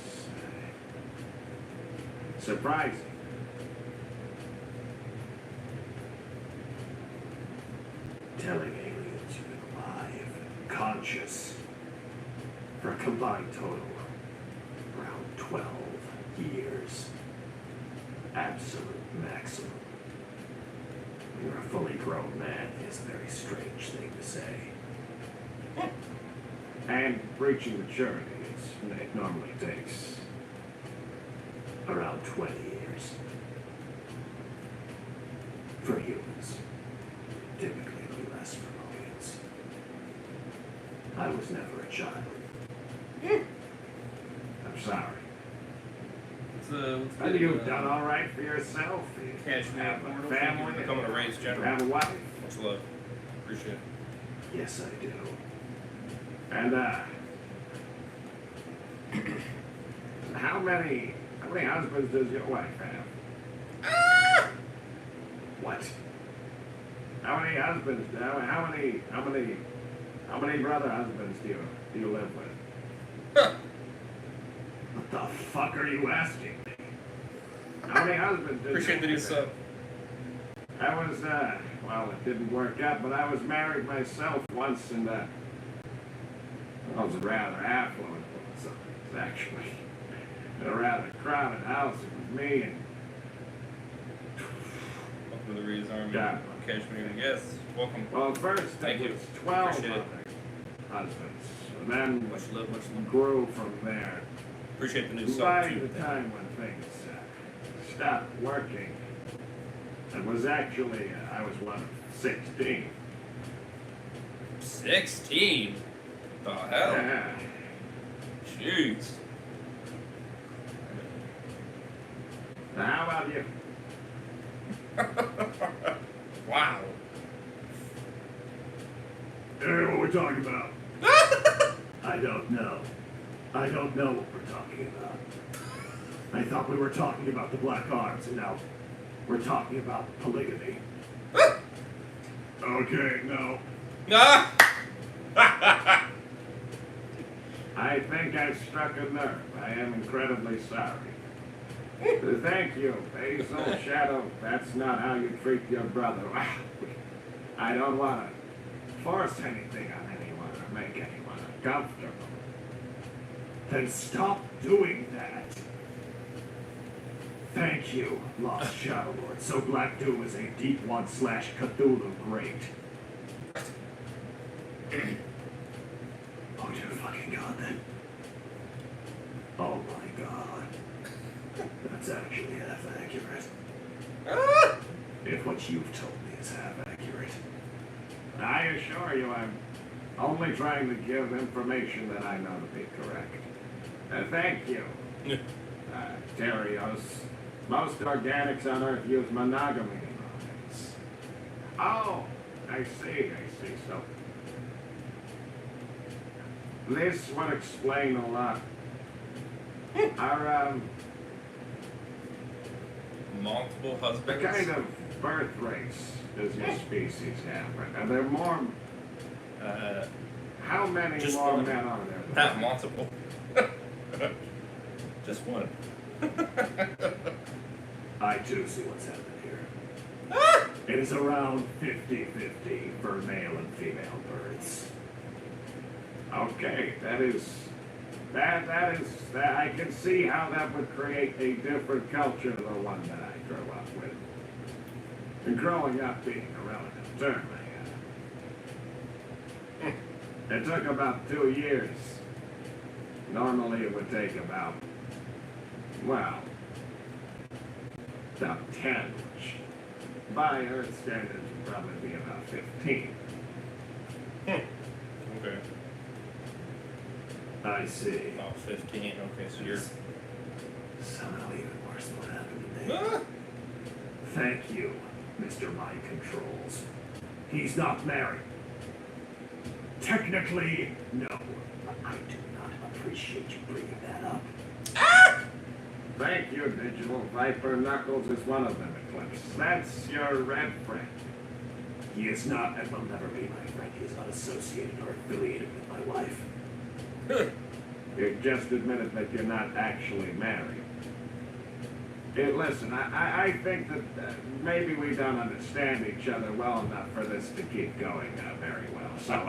surprising. Telling aliens you've been alive, conscious, for a combined total around 12 years. Absolute maximum. When you're a fully grown man, it's a very strange thing to say. And reaching maturity, it normally takes Around 20 years. For humans. Typically it'll be less for rodents. I was never a child. sorry. Let's And get you've done all right for yourself. You Cashmere have a Portal. family. Becoming a race You general. have a wife. Much love. Appreciate it. Yes, I do. And how many husbands does your wife have? What? How many husbands? How many brother husbands do you live with? What the fuck are you asking me? How many husbands does Appreciate the new sub. I was, well, it didn't work out, but I was married myself once, and, I was rather affluent, so it was actually in a rather crowded house. It was me and... Welcome to the Reed's Army. Yeah. Cashmere, yes. Welcome. Well, first Thank it you. was 12 Appreciate it. husbands, and then Much love, much love. grew from there. Appreciate the new sub By too. the time when things stopped working, it was actually, I was one of 16. 16? The hell? Yeah. Jeez. Now, how about you? Wow. Hey, what are we talking about? I don't know. I don't know what we're talking about. I thought we were talking about the Black Arts, and now we're talking about polygamy. Okay, no. Ah! I think I've struck a nerve. I am incredibly sorry. Thank you, Basil Shadow. That's not how you treat your brother. I don't want to force anything on anyone or make anyone uncomfortable. Then stop doing that. Thank you, Lost Shadow Lord. So Black Doom is a deep one / Cthulhu great. Oh dear fucking god then. Oh my god. That's actually half accurate. Ah! If what you've told me is half accurate. I assure you, I'm only trying to give information that I know to be correct. Thank you, Terios. Most organics on Earth use monogamy nowadays. Oh, I see. So, this would explain a lot. Our, Multiple the husbands. kind of birth rates does your species have? Are there more? How many Just more one. men are there? Not multiple. Just one. I too see what's happening here. Ah! It is around 50-50 for male and female birds. Okay, that is, I can see how that would create a different culture than the one that I grew up with. And growing up being a relative term, it took about 2 years. Normally it would take about 10, which by Earth standards would probably be about 15. Okay. I see. Oh, 15. Okay, so you're. Somehow even worse than what happened to me. Ah! Thank you, Mr. Mind Controls. He's not married. Technically, no. But I do not appreciate you bringing that up. Thank you, Digital Viper. Knuckles is one of them, Eclipse. That's your red friend. He is not and will never be my friend. He is not associated or affiliated with my wife. You just admitted that you're not actually married. Hey, listen, I think that maybe we don't understand each other well enough for this to keep going very well. So,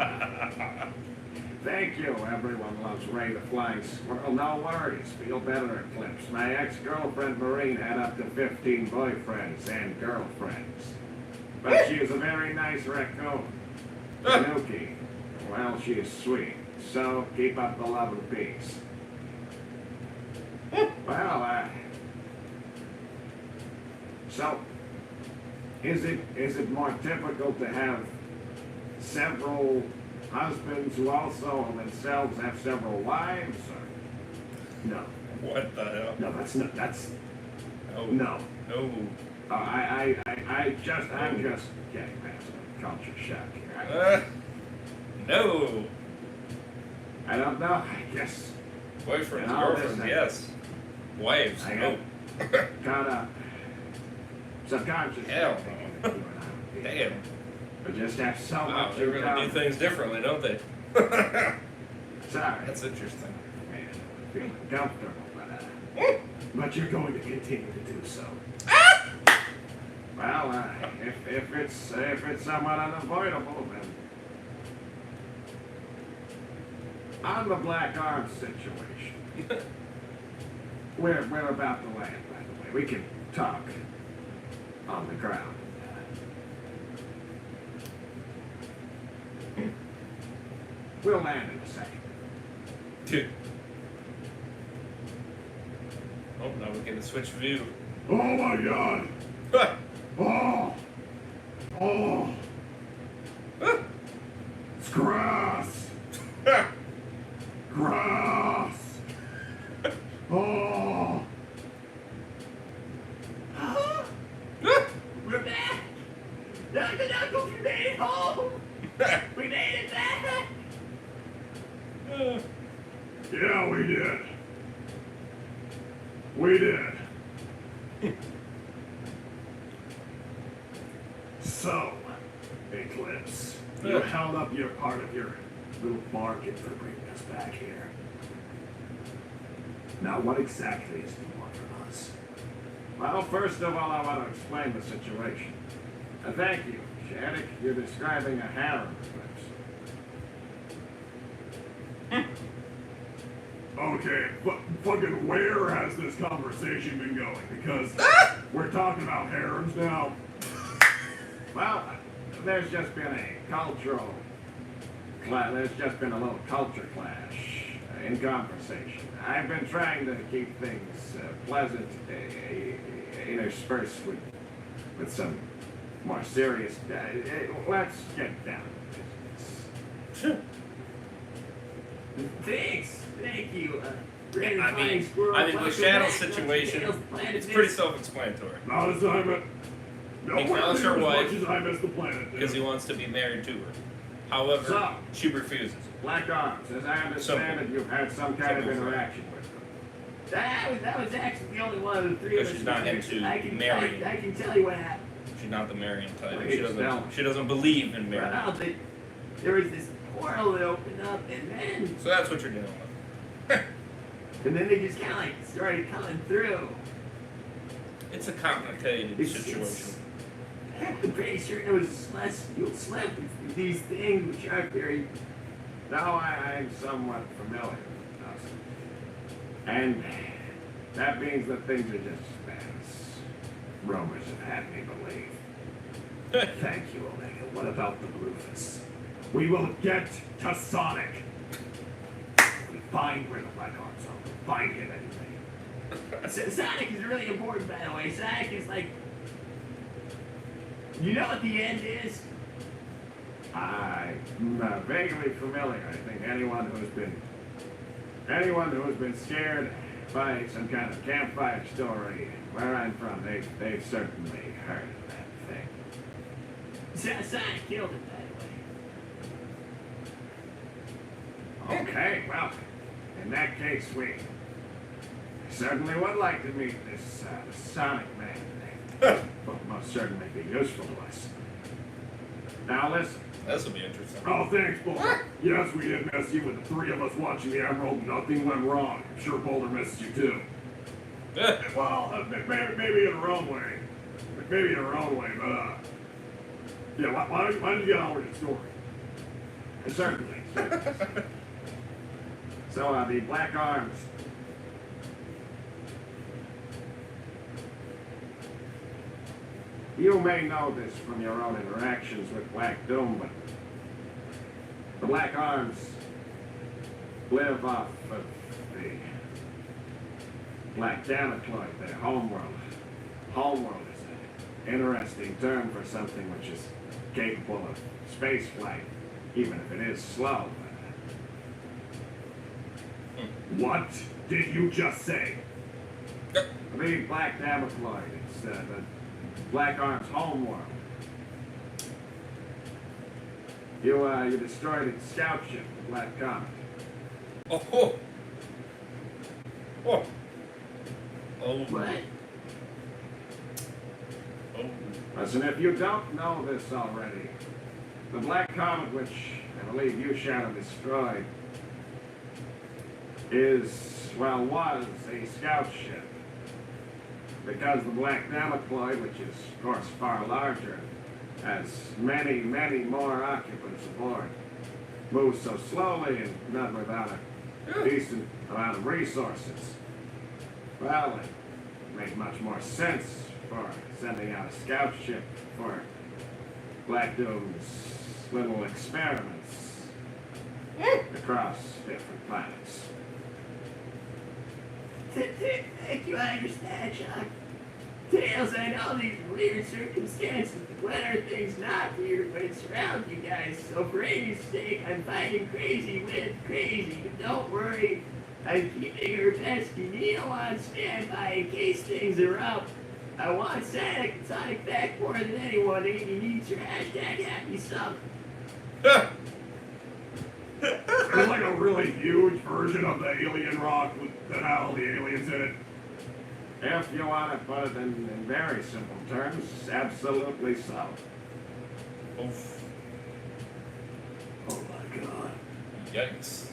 thank you. Everyone loves Ray the Flying Squirrel. No worries. Feel better, Eclipse. My ex-girlfriend Maureen had up to 15 boyfriends and girlfriends. But she is a very nice raccoon. Tanuki. Well, she is sweet. So, keep up the love and peace. Well, so, is it more typical to have several husbands who also themselves have several wives? Or? No. What the hell? No, that's not. That's Oh. no. No. I'm just getting past a culture shock here. No. I don't know. I guess Boyfriends, And all this, girlfriends, I- yes. Wives, I no. caught up. Subconscious. Hell no. Damn. We just have so Wow, much they in really do common. things differently, don't they? Sorry. That's interesting. Man, feeling comfortable, but you're going to continue to do so. Well, if it's somewhat unavoidable, then on the Black Arms situation, we're about to land. By the way, we can talk on the ground. We'll land in a second. Dude. Oh, now we get a switch view. Oh my god! Oh! Oh! It's grass! Grass! Oh! We're back! Dr. Knuckles, we made it home! We made it back! Yeah, we did. We did. So, Eclipse, you held up your part of your little bargain for bringing us back here. Now, what exactly is you want from us? Well, first of all, I want to explain the situation. Thank you, Shattuck. You're describing a harem, Eclipse. Okay, but fucking where has this conversation been going? Because we're talking about harems now. Well, there's just been a cultural there's just been a little culture clash in conversation. I've been trying to keep things pleasant, interspersed with some more serious. Let's get down to business. Thanks! Thank you. I mean, with Shadow's situation, it's pretty self-explanatory. Not as I met. No He one follows near her as wife much as I miss the planet. Because he wants to be married to her. However, So- she refuses. Black Arms, as I understand it, you've had some kind of Simple. interaction with them. That was actually the only one of the three of Because us. she's not who- into I can marrying. I can tell you what happened. She's not the marrying type. Please She doesn't believe in marriage. Well, there was this portal that opened up, and then So that's what you're dealing with. they just kind of like started coming through. It's a complicated It's- situation. I'm pretty sure it was you'll slip with these things which are very. Now I'm somewhat familiar with us. And that means that things are just as rumors have had me believe. Thank you, Omega. What about the Rufus? We will get to Sonic. We find where the Black Arms are. We'll find him anyway. Sonic is really important, by the way. Sonic is like. You know what the end is? I'm vaguely familiar. I think anyone who's been scared by some kind of campfire story where I'm from, they've certainly heard of that thing. Sonic killed it, by the way. Okay, well, in that case, we certainly would like to meet this Sonic man. Will most certainly be useful to us. Now listen. This will be interesting. Oh, thanks, Boulder. Yes, we did miss you with the three of us watching the Emerald. Nothing went wrong. I'm sure Boulder misses you too. Well, maybe in her own way. Maybe in her own way, but yeah. Why don't you get on with your story? Certainly. So, the Black Arms. You may know this from your own interactions with Black Doom, but the Black Arms live off of the Black Damocloid, their homeworld. Homeworld is an interesting term for something which is capable of space flight, even if it is slow. What? did you just say? The Black Damocloid. It's the Black Arm's homeworld. You destroyed its scout ship, the Black Comet. Oh, oh. Oh. Oh. What? Oh. Listen, if you don't know this already, the Black Comet, which I believe you shot and destroyed, was a scout ship. Because the Black Damocloid, which is, of course, far larger, has many, many more occupants aboard, moves so slowly and not without a decent amount of resources. Well, it made much more sense for sending out a scout ship for Black Doom's little experiments across different planets. Thank you, I understand, Chuck. Tails, I know these weird circumstances, weather things not weird, but it surrounds you guys. So for Amy's sake, I'm fighting crazy with crazy. But don't worry, I'm keeping her pesky Neil on standby in case things are up. I want Sonic back more than anyone. Amy needs your hashtag happy sub. It's like a really huge version of the alien rock that had all the aliens in it. If you want to put it in very simple terms, absolutely so. Oof. Oh my god. Yikes.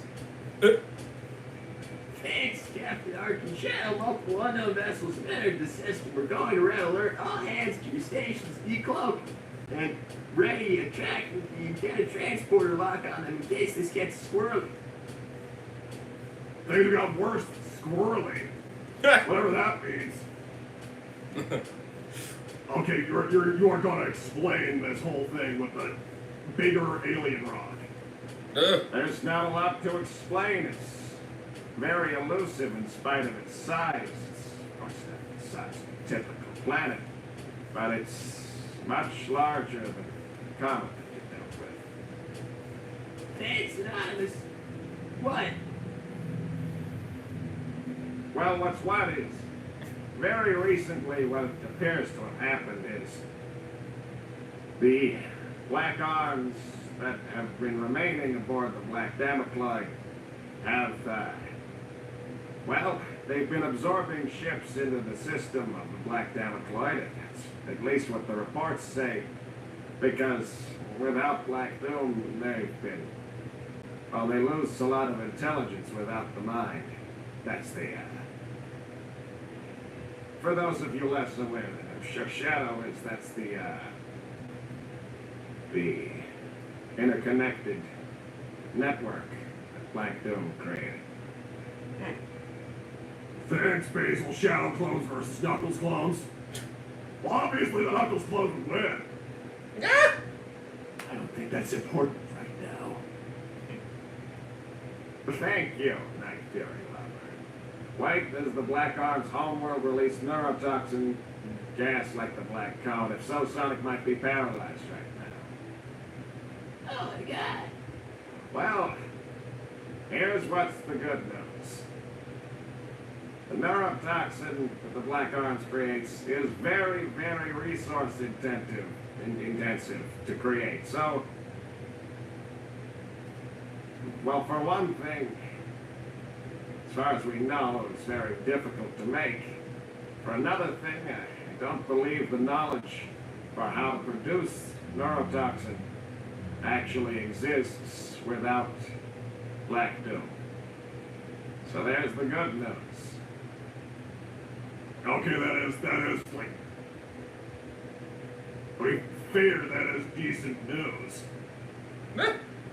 Thanks, Captain Ark and Shadow. Multiple unknown vessels have entered the system. We're going to red alert. All hands to your stations, decloak, and ready to track with the intended transporter lock on them in case this gets squirrely. Things got worse than squirrely. Whatever that means. Okay, you are gonna explain this whole thing with the bigger alien rock. There's not a lot to explain. It's very elusive in spite of its size. It's, of course, not the size of a typical planet, but it's much larger than the comet that you dealt with. Thanks, Anonymous. What? Well, what is, very recently what appears to have happened is the Black Arms that have been remaining aboard the Black Damocloid have, they've been absorbing ships into the system of the Black Damocloid. That's at least what the reports say, because without Black Doom, they lose a lot of intelligence without the mind. That's for those of you less aware, that's the interconnected network that Black Doom created. Thanks, Basil. Shadow clones versus Knuckles clones. Well, obviously the Knuckles clones would win. I don't think that's important right now. Thank you, Night Fury Lover. Wait, does the Black Arm's homeworld release neurotoxin gas like the Black Cone? If so, Sonic might be paralyzed right now. Oh my god. Well, here's what's the good news. The neurotoxin that the Black Arms creates is very, very resource intensive to create. So, well, for one thing, as far as we know, it's very difficult to make. For another thing, I don't believe the knowledge for how to produce neurotoxin actually exists without Black Doom. So there's the good news. Okay, that is like, we figure that is decent news.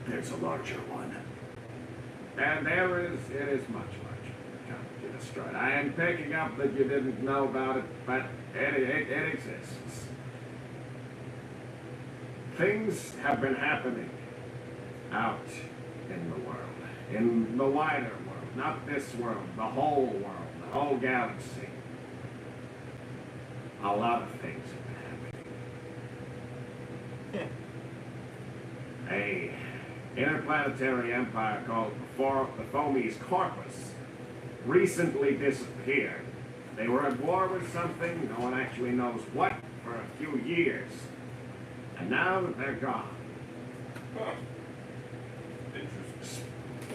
There's a larger one. And it is much larger. You destroyed. I am picking up that you didn't know about it, but it exists. Things have been happening out in the world, in the wider world, not this world, the whole world, the whole galaxy. A lot of things have been happening. A interplanetary empire called the Fomes Corpus recently disappeared. They were at war with something, no one actually knows what, for a few years. And now they're gone. Huh. Interesting.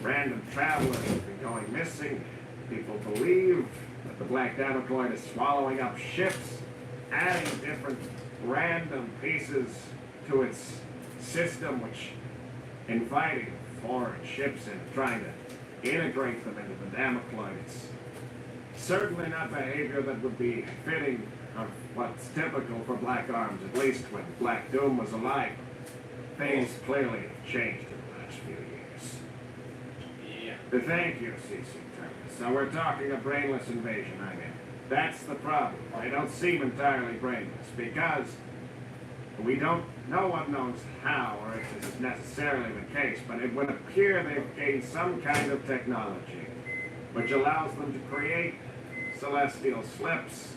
Random travelers have been going missing. People believe that the Black Damocloid is swallowing up ships, adding different random pieces to its system, which inviting foreign ships and trying to integrate them into the Damocloid. It's certainly not behavior that would be fitting of what's typical for Black Arms, at least when Black Doom was alive. Things clearly have changed in the last few years. Yeah. Thank you, CC Terminus. So we're talking a brainless invasion, I mean. That's the problem. They don't seem entirely brainless because no one knows how or if this is necessarily the case, but it would appear they've gained some kind of technology which allows them to create celestial slips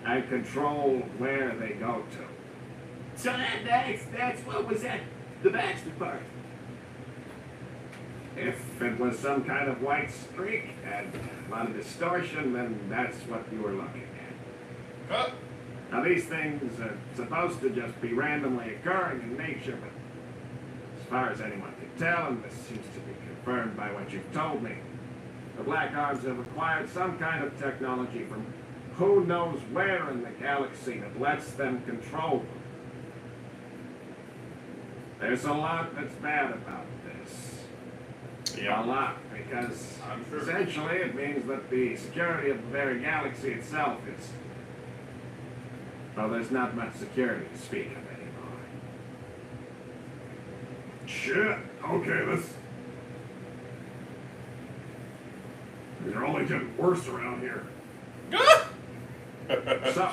and control where they go to. So that's what was at the bachelor party. If it was some kind of white streak and a lot of distortion, then that's what you were looking at. Huh? Now, these things are supposed to just be randomly occurring in nature, but as far as anyone can tell, and this seems to be confirmed by what you've told me, the Black Arms have acquired some kind of technology from who knows where in the galaxy that lets them control them. There's a lot that's bad about this. A lot, because I'm sure. essentially it means that the security of the very galaxy itself is, well, there's not much security to speak of anymore. Shit. Okay, this. They're only getting worse around here. So,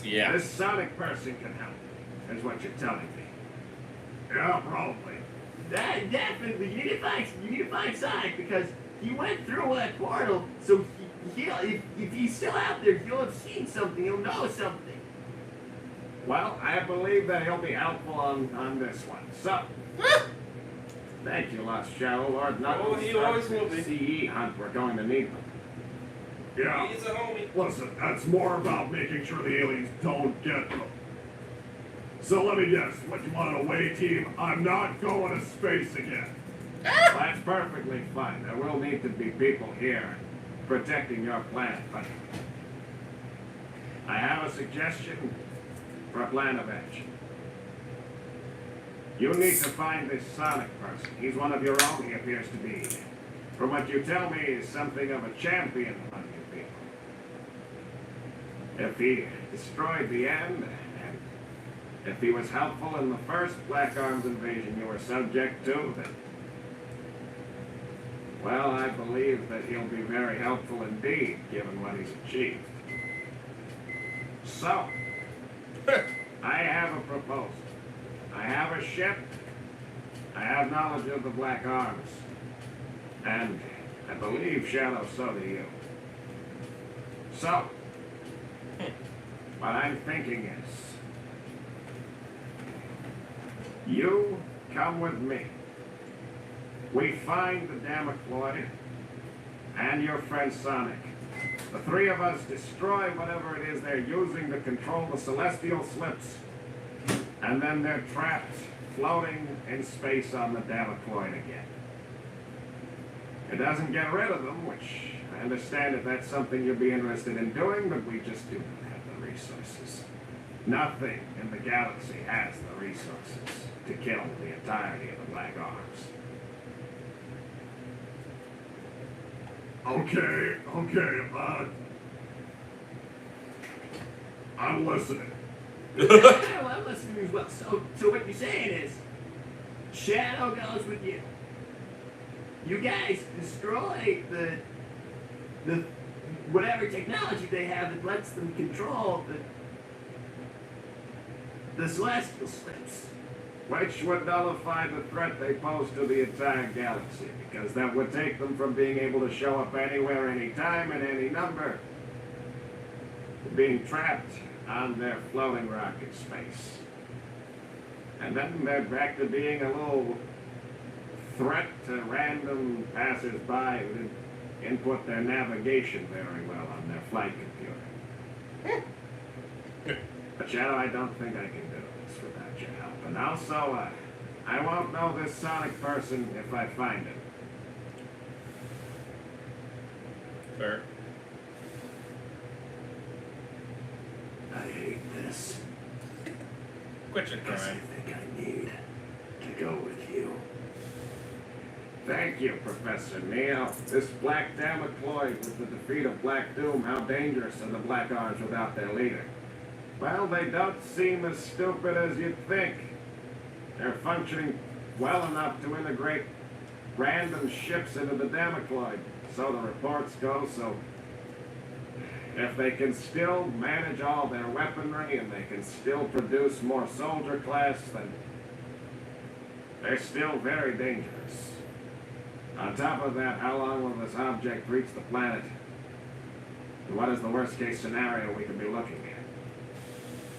Yeah. this Sonic person can help, is what you're telling me. Yeah, probably. That definitely, you need to find Sonic because he went through a portal. So if he's still out there, he'll have seen something. He'll know something. Well, I believe that he'll be helpful on this one. So, thank you, Lost Shadow Lord. Oh, he always will be. CE hunt, we're going to need them. Yeah. He's a homie. Listen, that's more about making sure the aliens don't get them. So let me guess, what you want an away team? I'm not going to space again. That's perfectly fine. There will need to be people here protecting your planet, but I have a suggestion for a plan of action. You need to find this Sonic person. He's one of your own, he appears to be. From what you tell me, he's something of a champion among you people. If he destroyed the end, and if he was helpful in the first Black Arms invasion you were subject to, then, well, I believe that he'll be very helpful indeed, given what he's achieved. So, I have a proposal. I have a ship. I have knowledge of the Black Arms. And I believe, Shadow, so do you. So, what I'm thinking is, you come with me. We find the Damocloid and your friend Sonic. The three of us destroy whatever it is they're using to control the celestial slips. And then they're trapped, floating in space on the Damocloid again. It doesn't get rid of them, which I understand if that's something you'd be interested in doing, but we just do not have the resources. Nothing in the galaxy has the resources to kill the entirety of the Black Arms. Okay, I'm listening. Well, I'm listening as well. So what you're saying is, Shadow goes with you. You guys destroy the whatever technology they have that lets them control the celestial slips. Which would nullify the threat they pose to the entire galaxy, because that would take them from being able to show up anywhere, anytime, in any number, to being trapped on their floating rock in space. And then they're back to being a little threat to random passers-by who didn't input their navigation very well on their flight computer. But Shadow, I don't think I can do this without your help. And also, I won't know this Sonic person if I find him. Fair. I hate this. Quit your Guess I crime. think I need to go with you. Thank you, Professor Neo. This Black Damocloid with the defeat of Black Doom, how dangerous are the Black Arms without their leader? Well, they don't seem as stupid as you'd think. They're functioning well enough to integrate random ships into the Damocloid. So the reports go, so if they can still manage all their weaponry and they can still produce more soldier class, then they're still very dangerous. On top of that, how long will this object reach the planet? And what is the worst case scenario we could be looking at?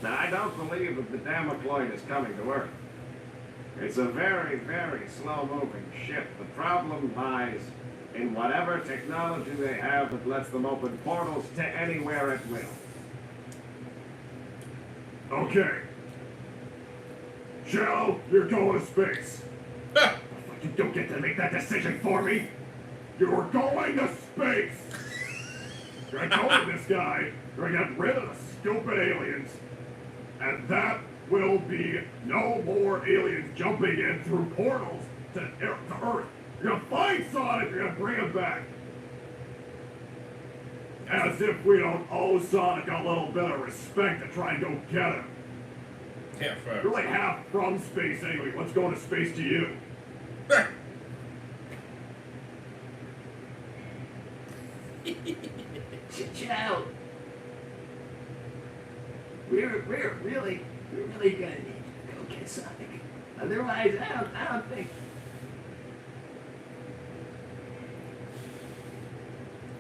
Now, I don't believe that the Damocloid is coming to Earth. It's a very, very slow-moving ship. The problem lies in whatever technology they have that lets them open portals to anywhere at will. Okay. Shadow, you're going to space. You don't get to make that decision for me. You're going to space. I told this guy you're going to get rid of the stupid aliens, and that will be no more aliens jumping in through portals to Earth. You're going to find Sonic, you're going to bring him back. As if we don't owe Sonic a little bit of respect to try and go get him. Yeah, fair. You're like half from space anyway. What's going to space to you? Child. We're really gonna need to go get Sonic. Otherwise, I don't think.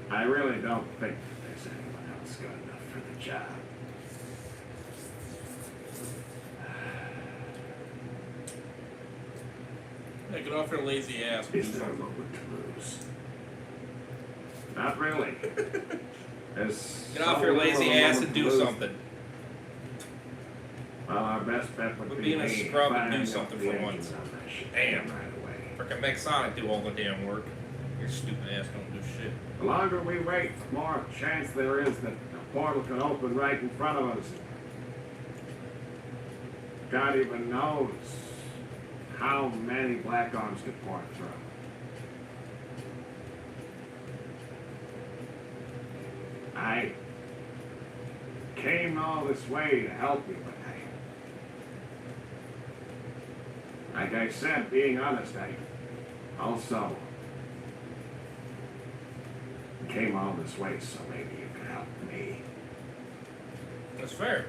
I really don't think that there's anyone else good enough for the job. Hey, get off your lazy ass. Is there a moment to lose? Not really. There's Get off so your little lazy room ass to and do lose. something. Well, our best bet would We're be being a me scrub and do firing up something the for engines once. on that ship Damn. right away. Frickin' make Sonic do all the damn work. Your stupid ass don't do shit. The longer we wait, the more chance there is that a portal can open right in front of us. God even knows how many Black Arms could pour through. I came all this way to help you, but like I said, being honest, I also came all this way so maybe you could help me. That's fair.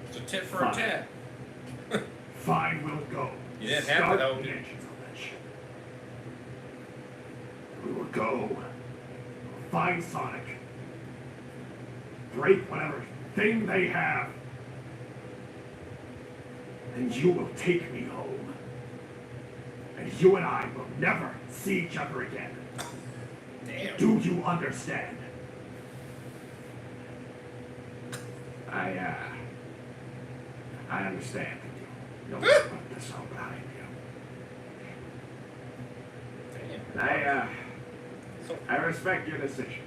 It's a tit for Fine. a tat. Fine, we'll go. You didn't have to Start help the me. engines on that ship. We will go. We'll find Sonic. Break whatever thing they have. And you will take me home. And you and I will never see each other again. Damn. Do you understand? I understand. You'll put this all behind you. Damn. So, I respect your decision.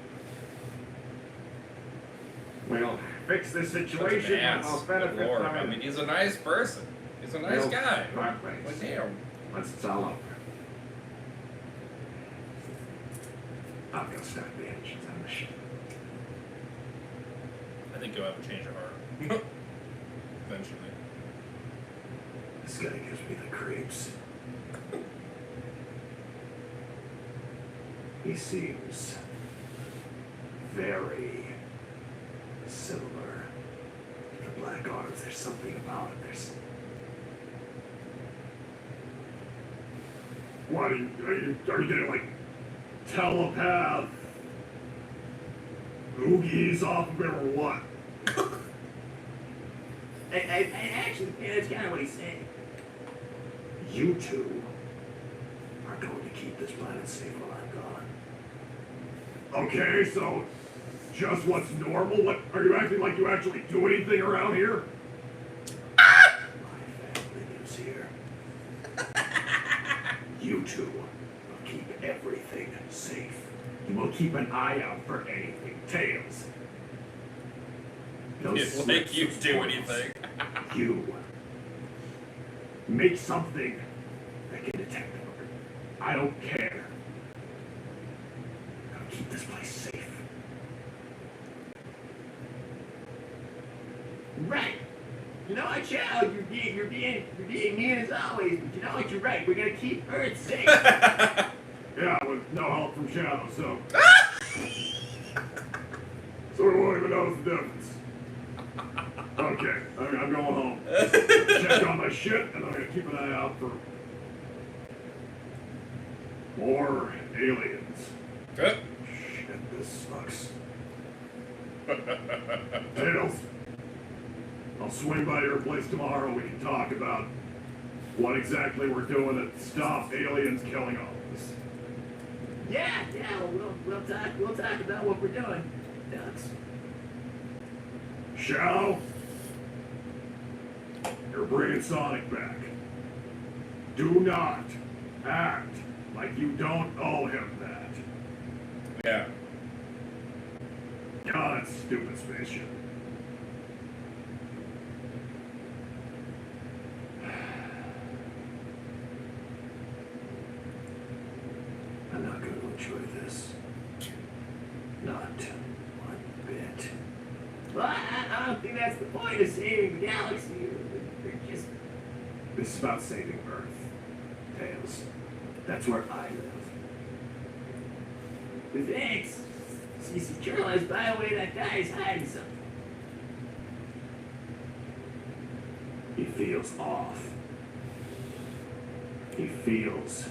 We'll fix this such an situation and ass. we'll Good benefit Lord. from it. I mean, he's a nice person. He's a nice We'll guy. part ways. Like, damn. Once it's all over. I'll go start the engines on the ship. I think you'll have a change of heart. Eventually. This guy gives me the creeps. He seems very similar to the Black Arms. There's something about it. There's What are you gonna like telepath oogies off of him or what? I actually, yeah, that's kind of what he's saying. You two are going to keep this planet safe while I'm gone. Okay, so just what's normal? What are you acting like you actually do anything around here? My family lives here. You two will keep everything safe. You will keep an eye out for anything. Tails. Those It's like slips you of do portals. anything. You make something that can detect them. I don't care. Gotta keep this place safe. Right. You know what, Shadow? You're being mean as always, but you know what? You're right. We're gonna keep Earth safe. Yeah, with no help from Shadow, so. Sort of won't even notice the difference. Okay, I'm going home. Check on my shit, and I'm gonna keep an eye out for more aliens. Good. Shit, this sucks. Tails, I'll swing by your place tomorrow. We can talk about what exactly we're doing to stop aliens killing all of us. Yeah. Well, we'll talk about what we're doing. Ducks. Shadow, you're bringing Sonic back. Do not act like you don't owe him that. Yeah. Get on that stupid spaceship. I'm not going to enjoy this. Not one bit. Well, I don't think that's the point of saving the galaxy. We're just This is about saving Earth. Tails. That's where I live. thanks. CC Caroline's by the way that guy is hiding something. He feels off. He feels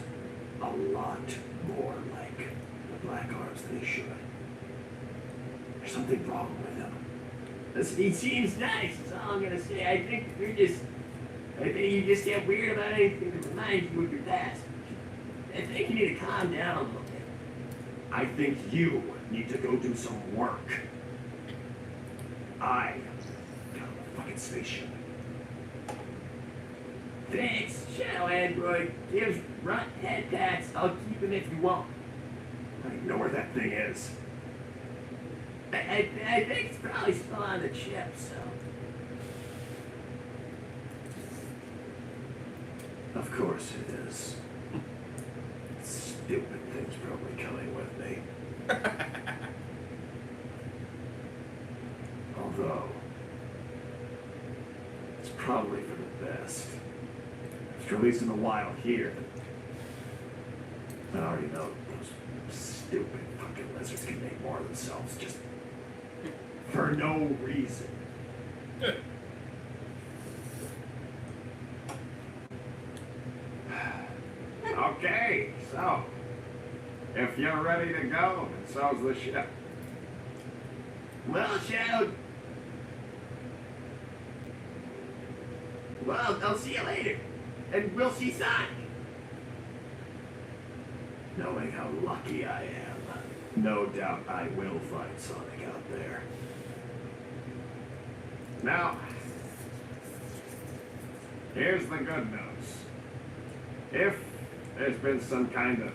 a lot more like the Black Arms than he should. There's something wrong with him. Listen, he seems nice, that's all I'm gonna say. I think you just get weird about anything that reminds you of your past. I think you need to calm down a little bit. I think you need to go do some work. I got a fucking spaceship. Thanks, Shadow Android. Gives runt head pats. I'll keep him if you want. I don't even know where that thing is. I think it's probably still on the chip, so. Of course it is. Stupid thing's probably coming with me. Although, it's probably for the best. After at least in the wild here, I already know those stupid fucking lizards can make more of themselves just for no reason. Good. Okay, so if you're ready to go, and so's the ship. Well, Shadow. Well, I'll see you later. And we'll see Sonic. Knowing how lucky I am, no doubt I will find Sonic out there. Now, here's the good news. If there's been some kind of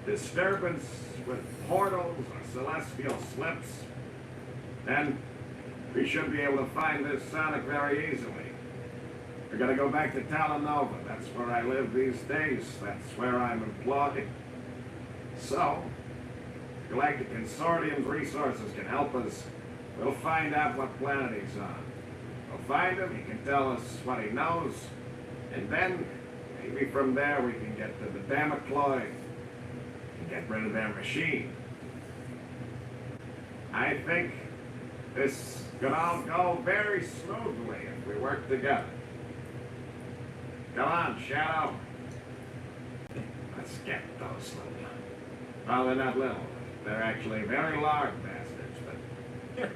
disturbance with portals or celestial slips, then we should be able to find this Sonic very easily. We're gonna go back to Talonova. That's where I live these days. That's where I'm employed. So, if Galactic Consortium's resources can help us, we'll find out what planet he's on. We'll find him, he can tell us what he knows, and then maybe from there we can get to the Damocloid and get rid of their machine. I think this could all go very smoothly if we work together. Come on, Shadow. Let's get those little... Well, they're not little. They're actually very large bastards, but...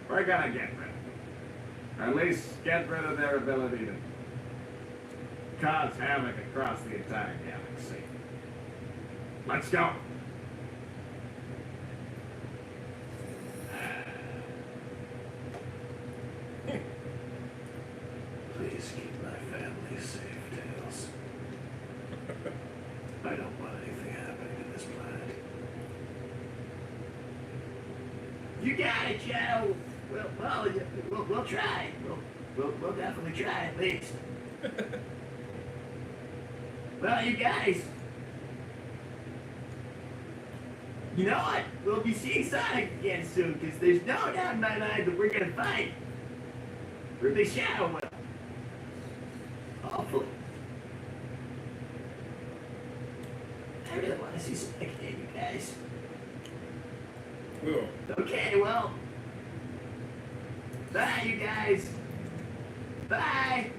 we're gonna get rid of them. Or at least get rid of their ability to cause havoc across the entire galaxy. Let's go. You got it, Joe. We'll try. We'll definitely try at least. Well, you guys. You know what? We'll be seeing Sonic again soon, because there's no doubt in my mind that we're gonna fight. Or at least Shadow will. Hopefully. I really want to see Sonic again, you guys. Cool. Okay, well. Bye, you guys. Bye.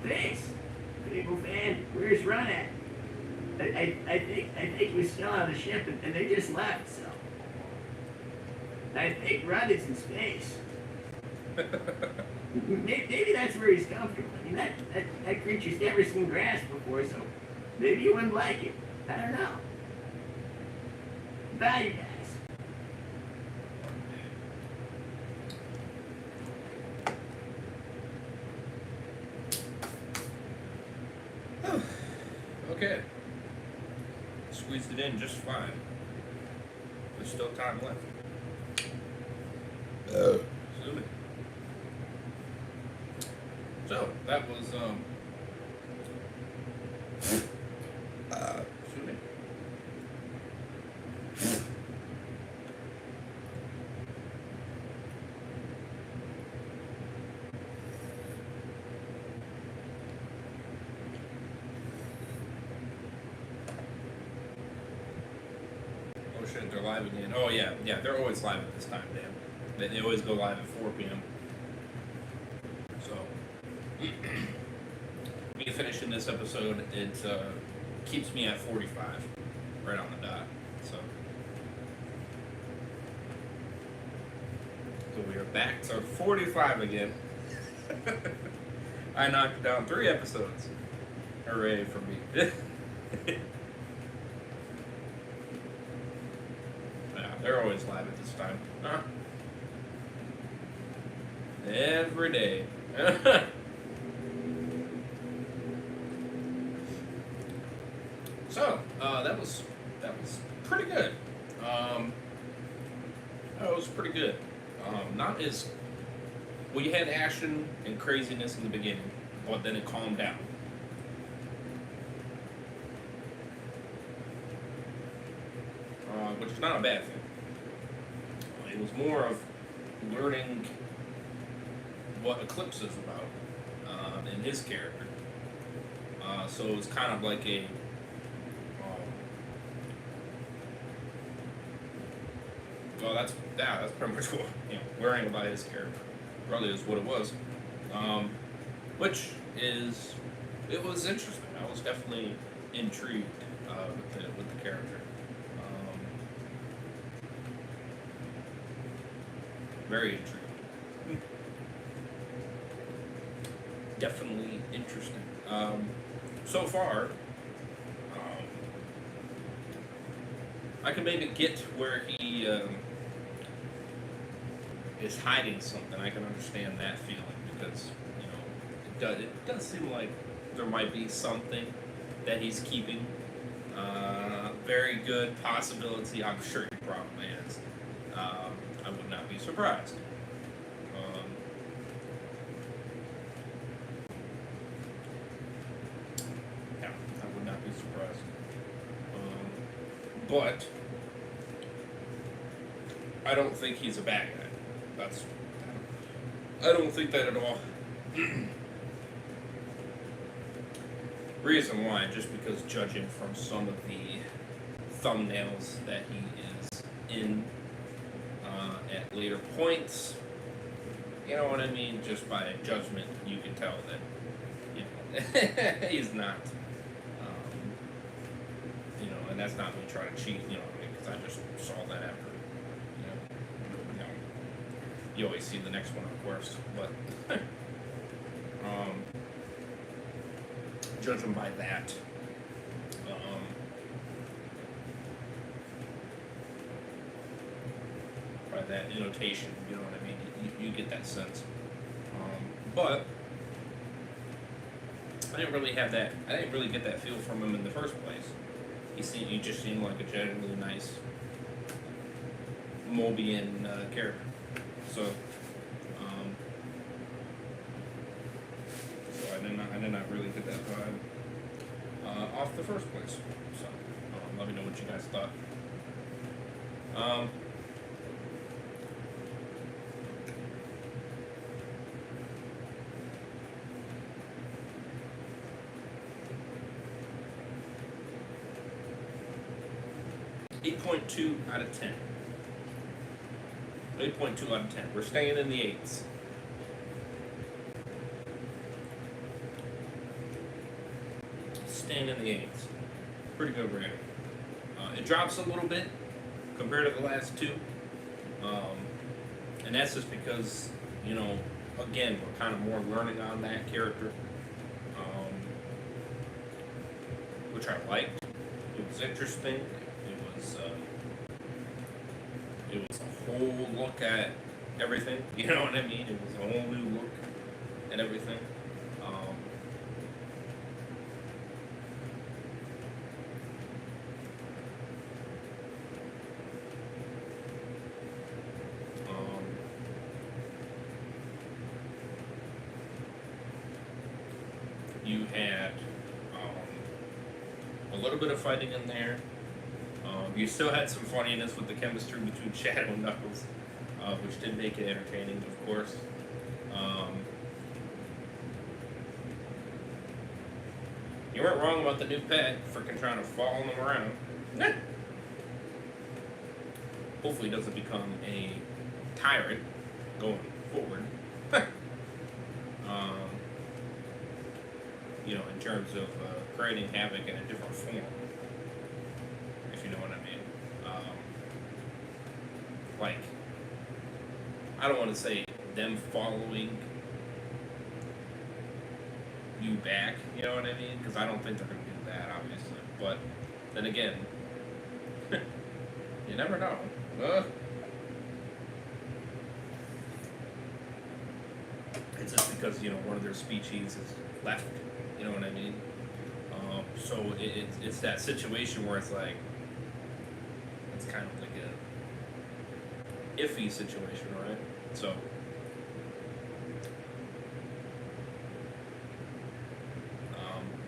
Thanks, people fan. Where's Run at? I think he was still on the ship and they just left, so. I think Run is in space. Maybe that's where he's comfortable. I mean, that creature's never seen grass before, so maybe he wouldn't like it. I don't know. Bye, you guys. Okay. Squeezed it in just fine. There's still time left. Excuse me. So that was excuse me. Oh shit, they're live again. Oh yeah, they're always live at this time, damn. They always go live at 4 p.m. So, me finishing this episode, it keeps me at 45, right on the dot. So we are back to 45 again. I knocked down 3 episodes. Hooray for me. Yeah, they're always live at this time. Every day. So, that was pretty good. That was pretty good. Not as well. You had action and craziness in the beginning, but then it calmed down. Which is not a bad thing. It was more of learning what Eclipse is about and his character. So it was kind of like a well, that's pretty much what learning about his character really is what it was, which is it was interesting. I was definitely intrigued with the character. Very intrigued. Definitely interesting. So far, I can maybe get where he is hiding something. I can understand that feeling because it does seem like there might be something that he's keeping. Very good possibility. I'm sure he probably is. I would not be surprised. Yeah, I would not be surprised. But I don't think he's a bad guy. I don't think that at all. Reason why, just because judging from some of the thumbnails that he is in at later points, you know what I mean? Just by judgment, you can tell that he's not. And that's not me trying to cheat, because I just saw that after. You always see the next one, of course, but judging by that, by that annotation, you know what I mean? You get that sense. But I didn't really have that. I didn't really get that feel from him in the first place. He just seemed like a genuinely Mobian character. So, so I did not really get that vibe off the first place. So, let me know what you guys thought. 8.2 out of 10. 8.2 out of 10. We're staying in the 8s. Staying in the 8s. Pretty good rating. It drops a little bit compared to the last two. And that's just because, you know, again, we're kind of more learning on that character. Which I liked. It was interesting. It was a whole look at everything, you know what I mean? It was a whole new look at everything. You had a little bit of fighting in there. You still had some funniness with the chemistry between Shadow and Knuckles, which did make it entertaining, of course. You weren't wrong about the new pet, freaking trying to follow them around. Hopefully he doesn't become a tyrant going forward. You know, in terms of creating havoc in a different form. If you know what I mean. Like, I don't want to say them following you back, you know what I mean? Because I don't think they're going to do that, obviously. But then again, you never know. It's just because, you know, one of their species is left, you know what I mean? So it's that situation where it's like, it's kind of like a iffy situation, right? So,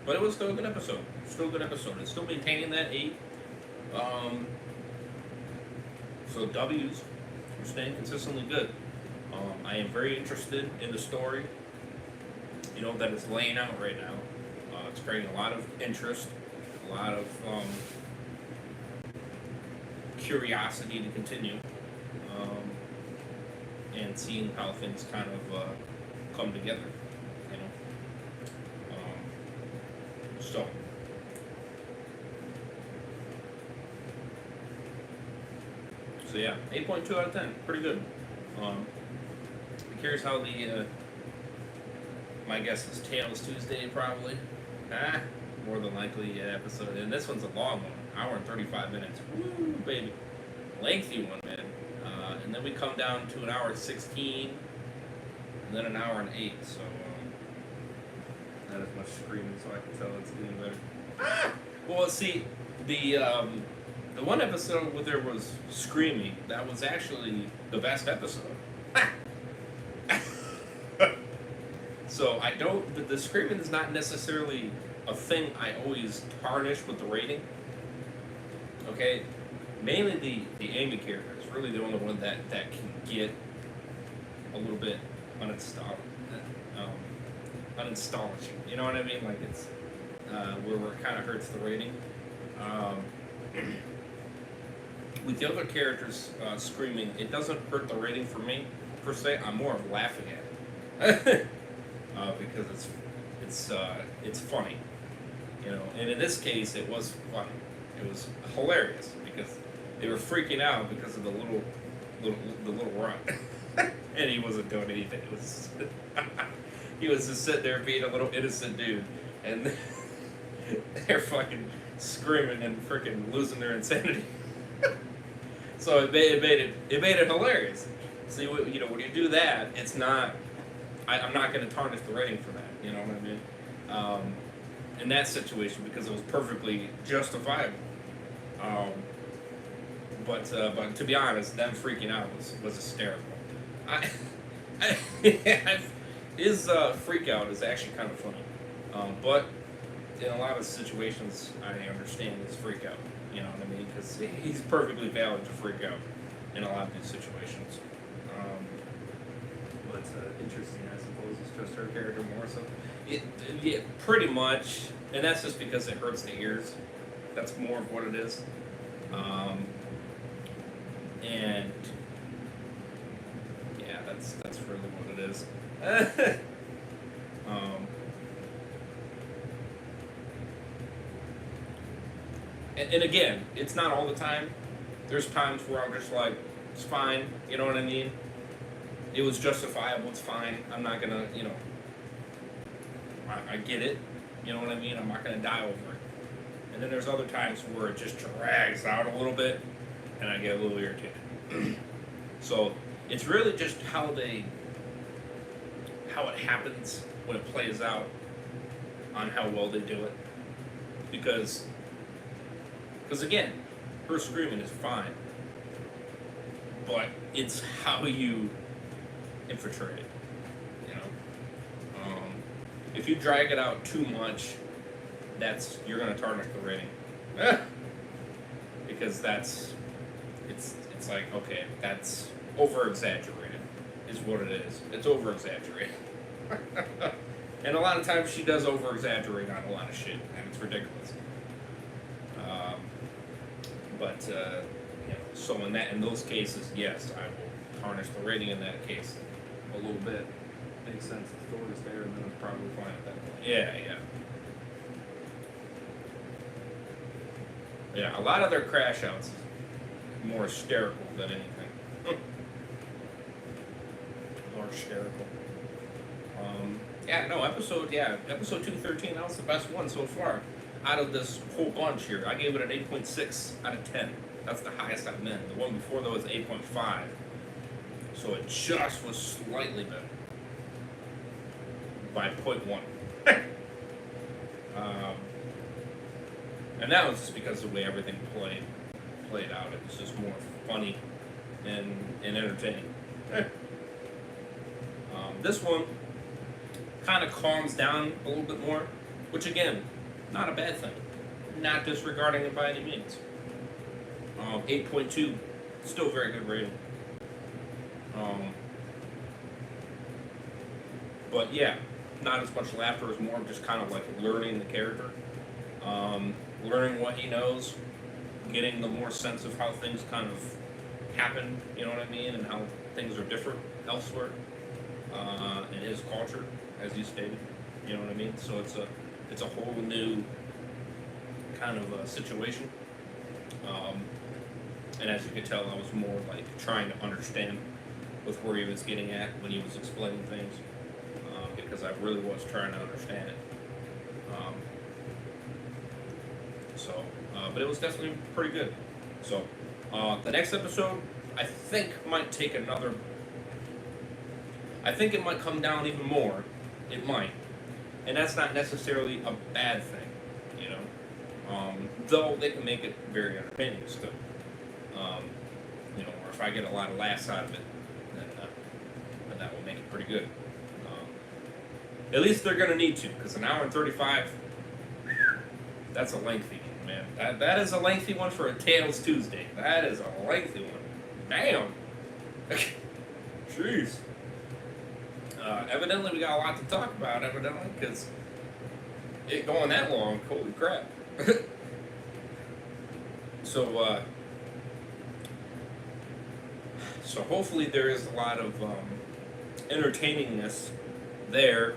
but it was still a good episode. Still a good episode. It's still maintaining that 8. So W's are staying consistently good. I am very interested in the story, you know, that it's laying out right now. It's creating a lot of interest, a lot of curiosity to continue, and seeing how things kind of come together, you know. So yeah, 8.2 out of 10, pretty good. I'm curious how the my guess is Tails Tuesday probably. More than likely episode, and this one's a long one, hour and 35 minutes. Woo, baby, lengthy one, man. And then we come down to an hour and 16, and then an hour and 8. So not as much screaming, so I can tell it's getting better. Well, see, the one episode where there was screaming, that was actually the best episode. So I don't, the screaming is not necessarily a thing I always tarnish with the rating. Okay? Mainly the Amy character is really the only one that can get a little bit uninstalling. You know what I mean? Like it's, where it kind of hurts the rating. With the other characters screaming, it doesn't hurt the rating for me, per se. I'm more of laughing at it. Because it's funny, you know. And in this case, it was funny. It was hilarious because they were freaking out because of the little runt, and he wasn't doing anything. It was he was just sitting there being a little innocent dude, and they're fucking screaming and freaking losing their insanity. So it made it hilarious. See, you know, when you do that, it's not. I'm not going to tarnish the rating for that, you know what I mean? In that situation, because it was perfectly justifiable. But to be honest, them freaking out was hysterical. His freak out is actually kind of funny. But in a lot of situations, I understand his freak out. You know what I mean? Because he's perfectly valid to freak out in a lot of these situations. But interesting, I suppose, it's just her character more so. Yeah, pretty much. And that's just because it hurts the ears. That's more of what it is. And yeah, that's really what it is. And again, it's not all the time. There's times where I'm just like, it's fine, you know what I mean? It was justifiable, it's fine. I'm not gonna, I get it, you know what I mean? I'm not gonna die over it. And then there's other times where it just drags out a little bit, and I get a little irritated. So it's really just how it happens when it plays out on how well they do it. Because again, her screaming is fine, but it's how you infiltrate it, if you drag it out too much, you're gonna tarnish the rating. Because it's like, okay, that's over exaggerated is what it is. It's over exaggerated. And a lot of times she does over exaggerate on a lot of shit, and it's ridiculous. So in those cases, yes, I will tarnish the rating in that case a little bit. Makes sense. The thought is there, and then it's probably fine at that point. Yeah. Yeah, a lot of their crash outs is more hysterical than anything. More hysterical. Episode 213, that was the best one so far. Out of this whole bunch here, I gave it an 8.6 out of 10. That's the highest I've been. The one before that was 8.5. So it just was slightly better. By 0.1. And that was just because of the way everything played out. It was just more funny and entertaining. This one kind of calms down a little bit more, which again, not a bad thing. Not disregarding it by any means. 8.2, still very good rating. But yeah, not as much laughter, as more just kind of like learning the character, learning what he knows, getting the more sense of how things kind of happen, you know what I mean, and how things are different elsewhere in his culture, as you stated, you know what I mean. So it's a whole new kind of situation, and as you can tell, I was more like trying to understand with where he was getting at when he was explaining things. Because I really was trying to understand it. But it was definitely pretty good. So, the next episode, I think might take another... I think it might come down even more. It might. And that's not necessarily a bad thing, though they can make it very entertaining still. Or if I get a lot of laughs out of it, then that will make it pretty good. At least they're going to need to, because an hour and 35, that's a lengthy one, man. That is a lengthy one for a Tales Tuesday. That is a lengthy one. Damn. Jeez. Evidently, we got a lot to talk about, because it going that long, holy crap. So hopefully there is a lot of entertainingness there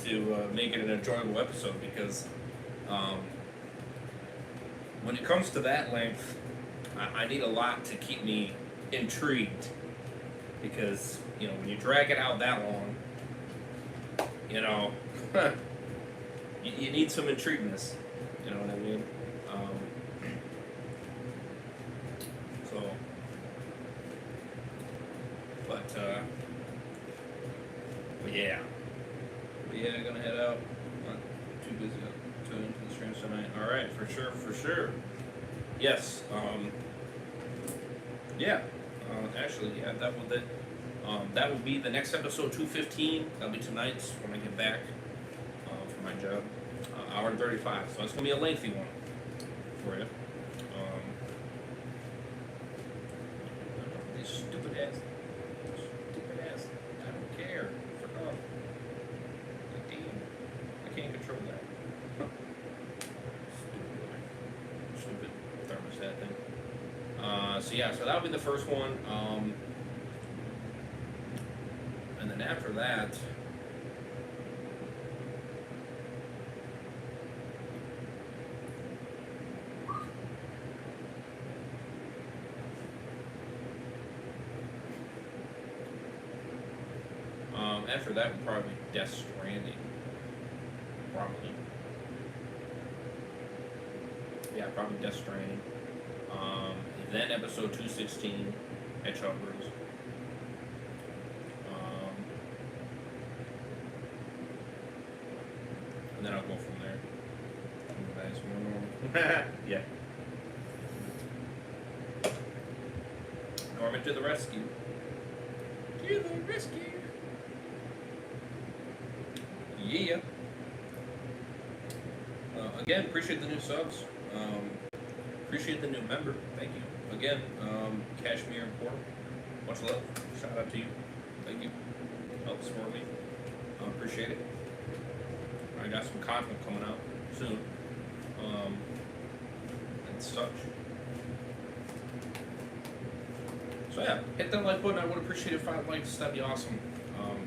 to make it an enjoyable episode, because when it comes to that length, I need a lot to keep me intrigued, because when you drag it out that long, you need some intrigueness, you know what I mean? Yeah, gonna head out. Not too busy to tune into the streams tonight. Alright, for sure. Yes, yeah, actually, yeah, that will be the next episode 215. That'll be tonight when I get back from my job. Hour and 35, so it's gonna be a lengthy one for you. These stupid ass, I don't care. Fuck off. Damn, I can't control that. Stupid thermostat thing. So yeah, so that'll be the first one. And then after that, would probably be Death Stranding. Probably. Yeah, probably Death Stranding. Then episode 216, Hedgehog Bros. And then I'll go from there. Nice, more normal. Yeah. Norman to the rescue. To the rescue. Yeah. Again, appreciate the new subs. Appreciate the new member. Thank you. Again, Cashmere and Porter. Much love. Shout out to you. Thank you. Help support me. Appreciate it. I got some content coming out soon. And such. So yeah, hit that like button. I would appreciate it. 5 likes. That'd be awesome.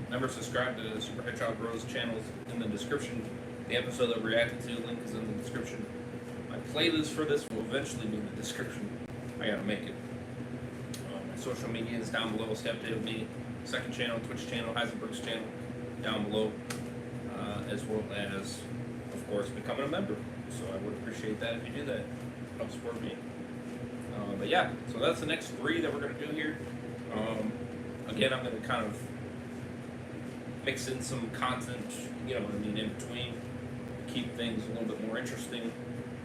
Remember, subscribe to the Super Hedgehog Bros channels in the description. The episode that we reacted to, link is in the description. My playlist for this will eventually be in the description. I gotta make it. My social media is down below. Step to me, second channel, Twitch channel, Heisenberg's channel, down below, as well as, of course, becoming a member. So I would appreciate that if you do that. Help support me. But yeah, so that's the next 3 that we're gonna do here. Again, I'm gonna kind of mix in some content, you know what I mean, in between, keep things a little bit more interesting,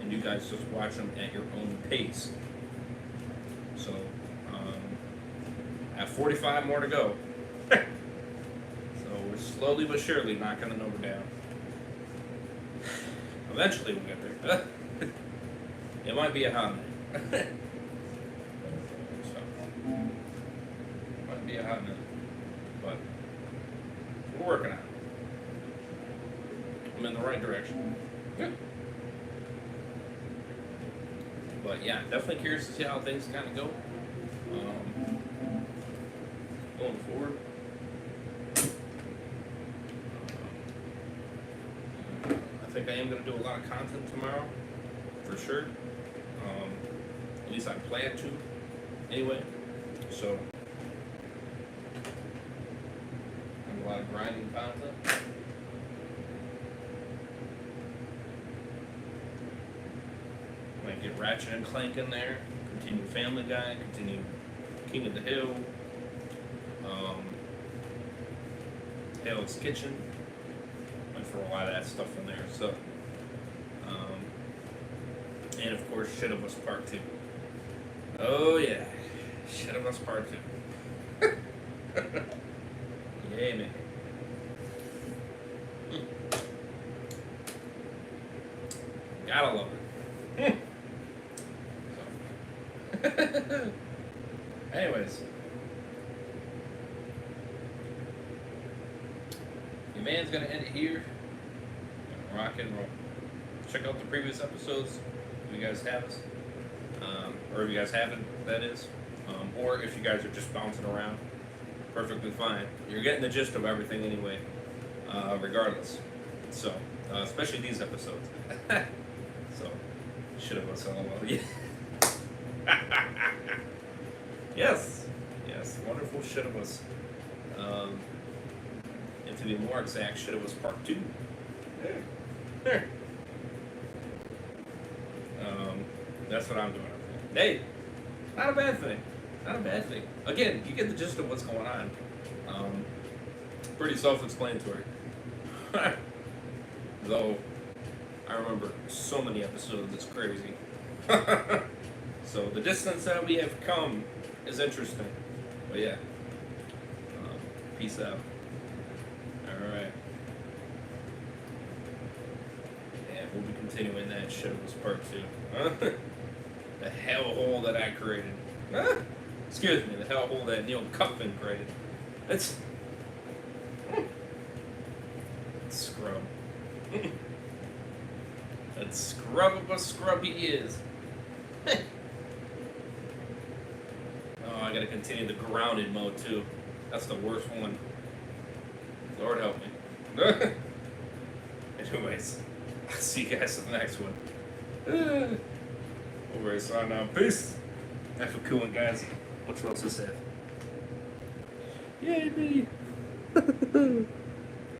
and you guys just watch them at your own pace. So, I have 45 more to go. So we're slowly but surely knocking the number down. Eventually we'll get there. It might be a hot minute. So, might be a hot minute, but we're working on it. I'm in the right direction. Good. But yeah, definitely curious to see how things kind of go. Going forward. I think I am going to do a lot of content tomorrow, for sure. At least I plan to, anyway. So, a lot of grinding content. Might get Ratchet and Clank in there, continue Family Guy, continue King of the Hill, Hell's Kitchen. Went for a lot of that stuff in there. So, and of course, Shit of Us Part 2. Oh yeah, Shit of Us Part 2. Yay, man. Gotta love it. So. Anyways. Your man's gonna end it here. Rock and roll. Check out the previous episodes if you guys have us. Or if you guys haven't, that is. Or if you guys are just bouncing around. Perfectly fine. You're getting the gist of everything anyway, regardless. So, especially these episodes. So, should have us all well. Yes, wonderful shit of us. And to be more exact, shit of us Part 2. There. That's what I'm doing. Hey, not a bad thing. Not a bad thing. Again, you get the gist of what's going on. Pretty self-explanatory. Though, I remember so many episodes, it's crazy. So the distance that we have come is interesting. But yeah, peace out. All right. Yeah, we'll be continuing that show as part 2. Huh? The hellhole that I created. Huh? Excuse me, the hellhole that Neil Cuffin created. That's scrub. That scrub of a scrub he is. Oh, I gotta continue the grounded mode too. That's the worst one. Lord help me. Anyways, I'll see you guys in the next one. Over sign out. Peace. Have a cool one, guys. What's else to say? Yay, me.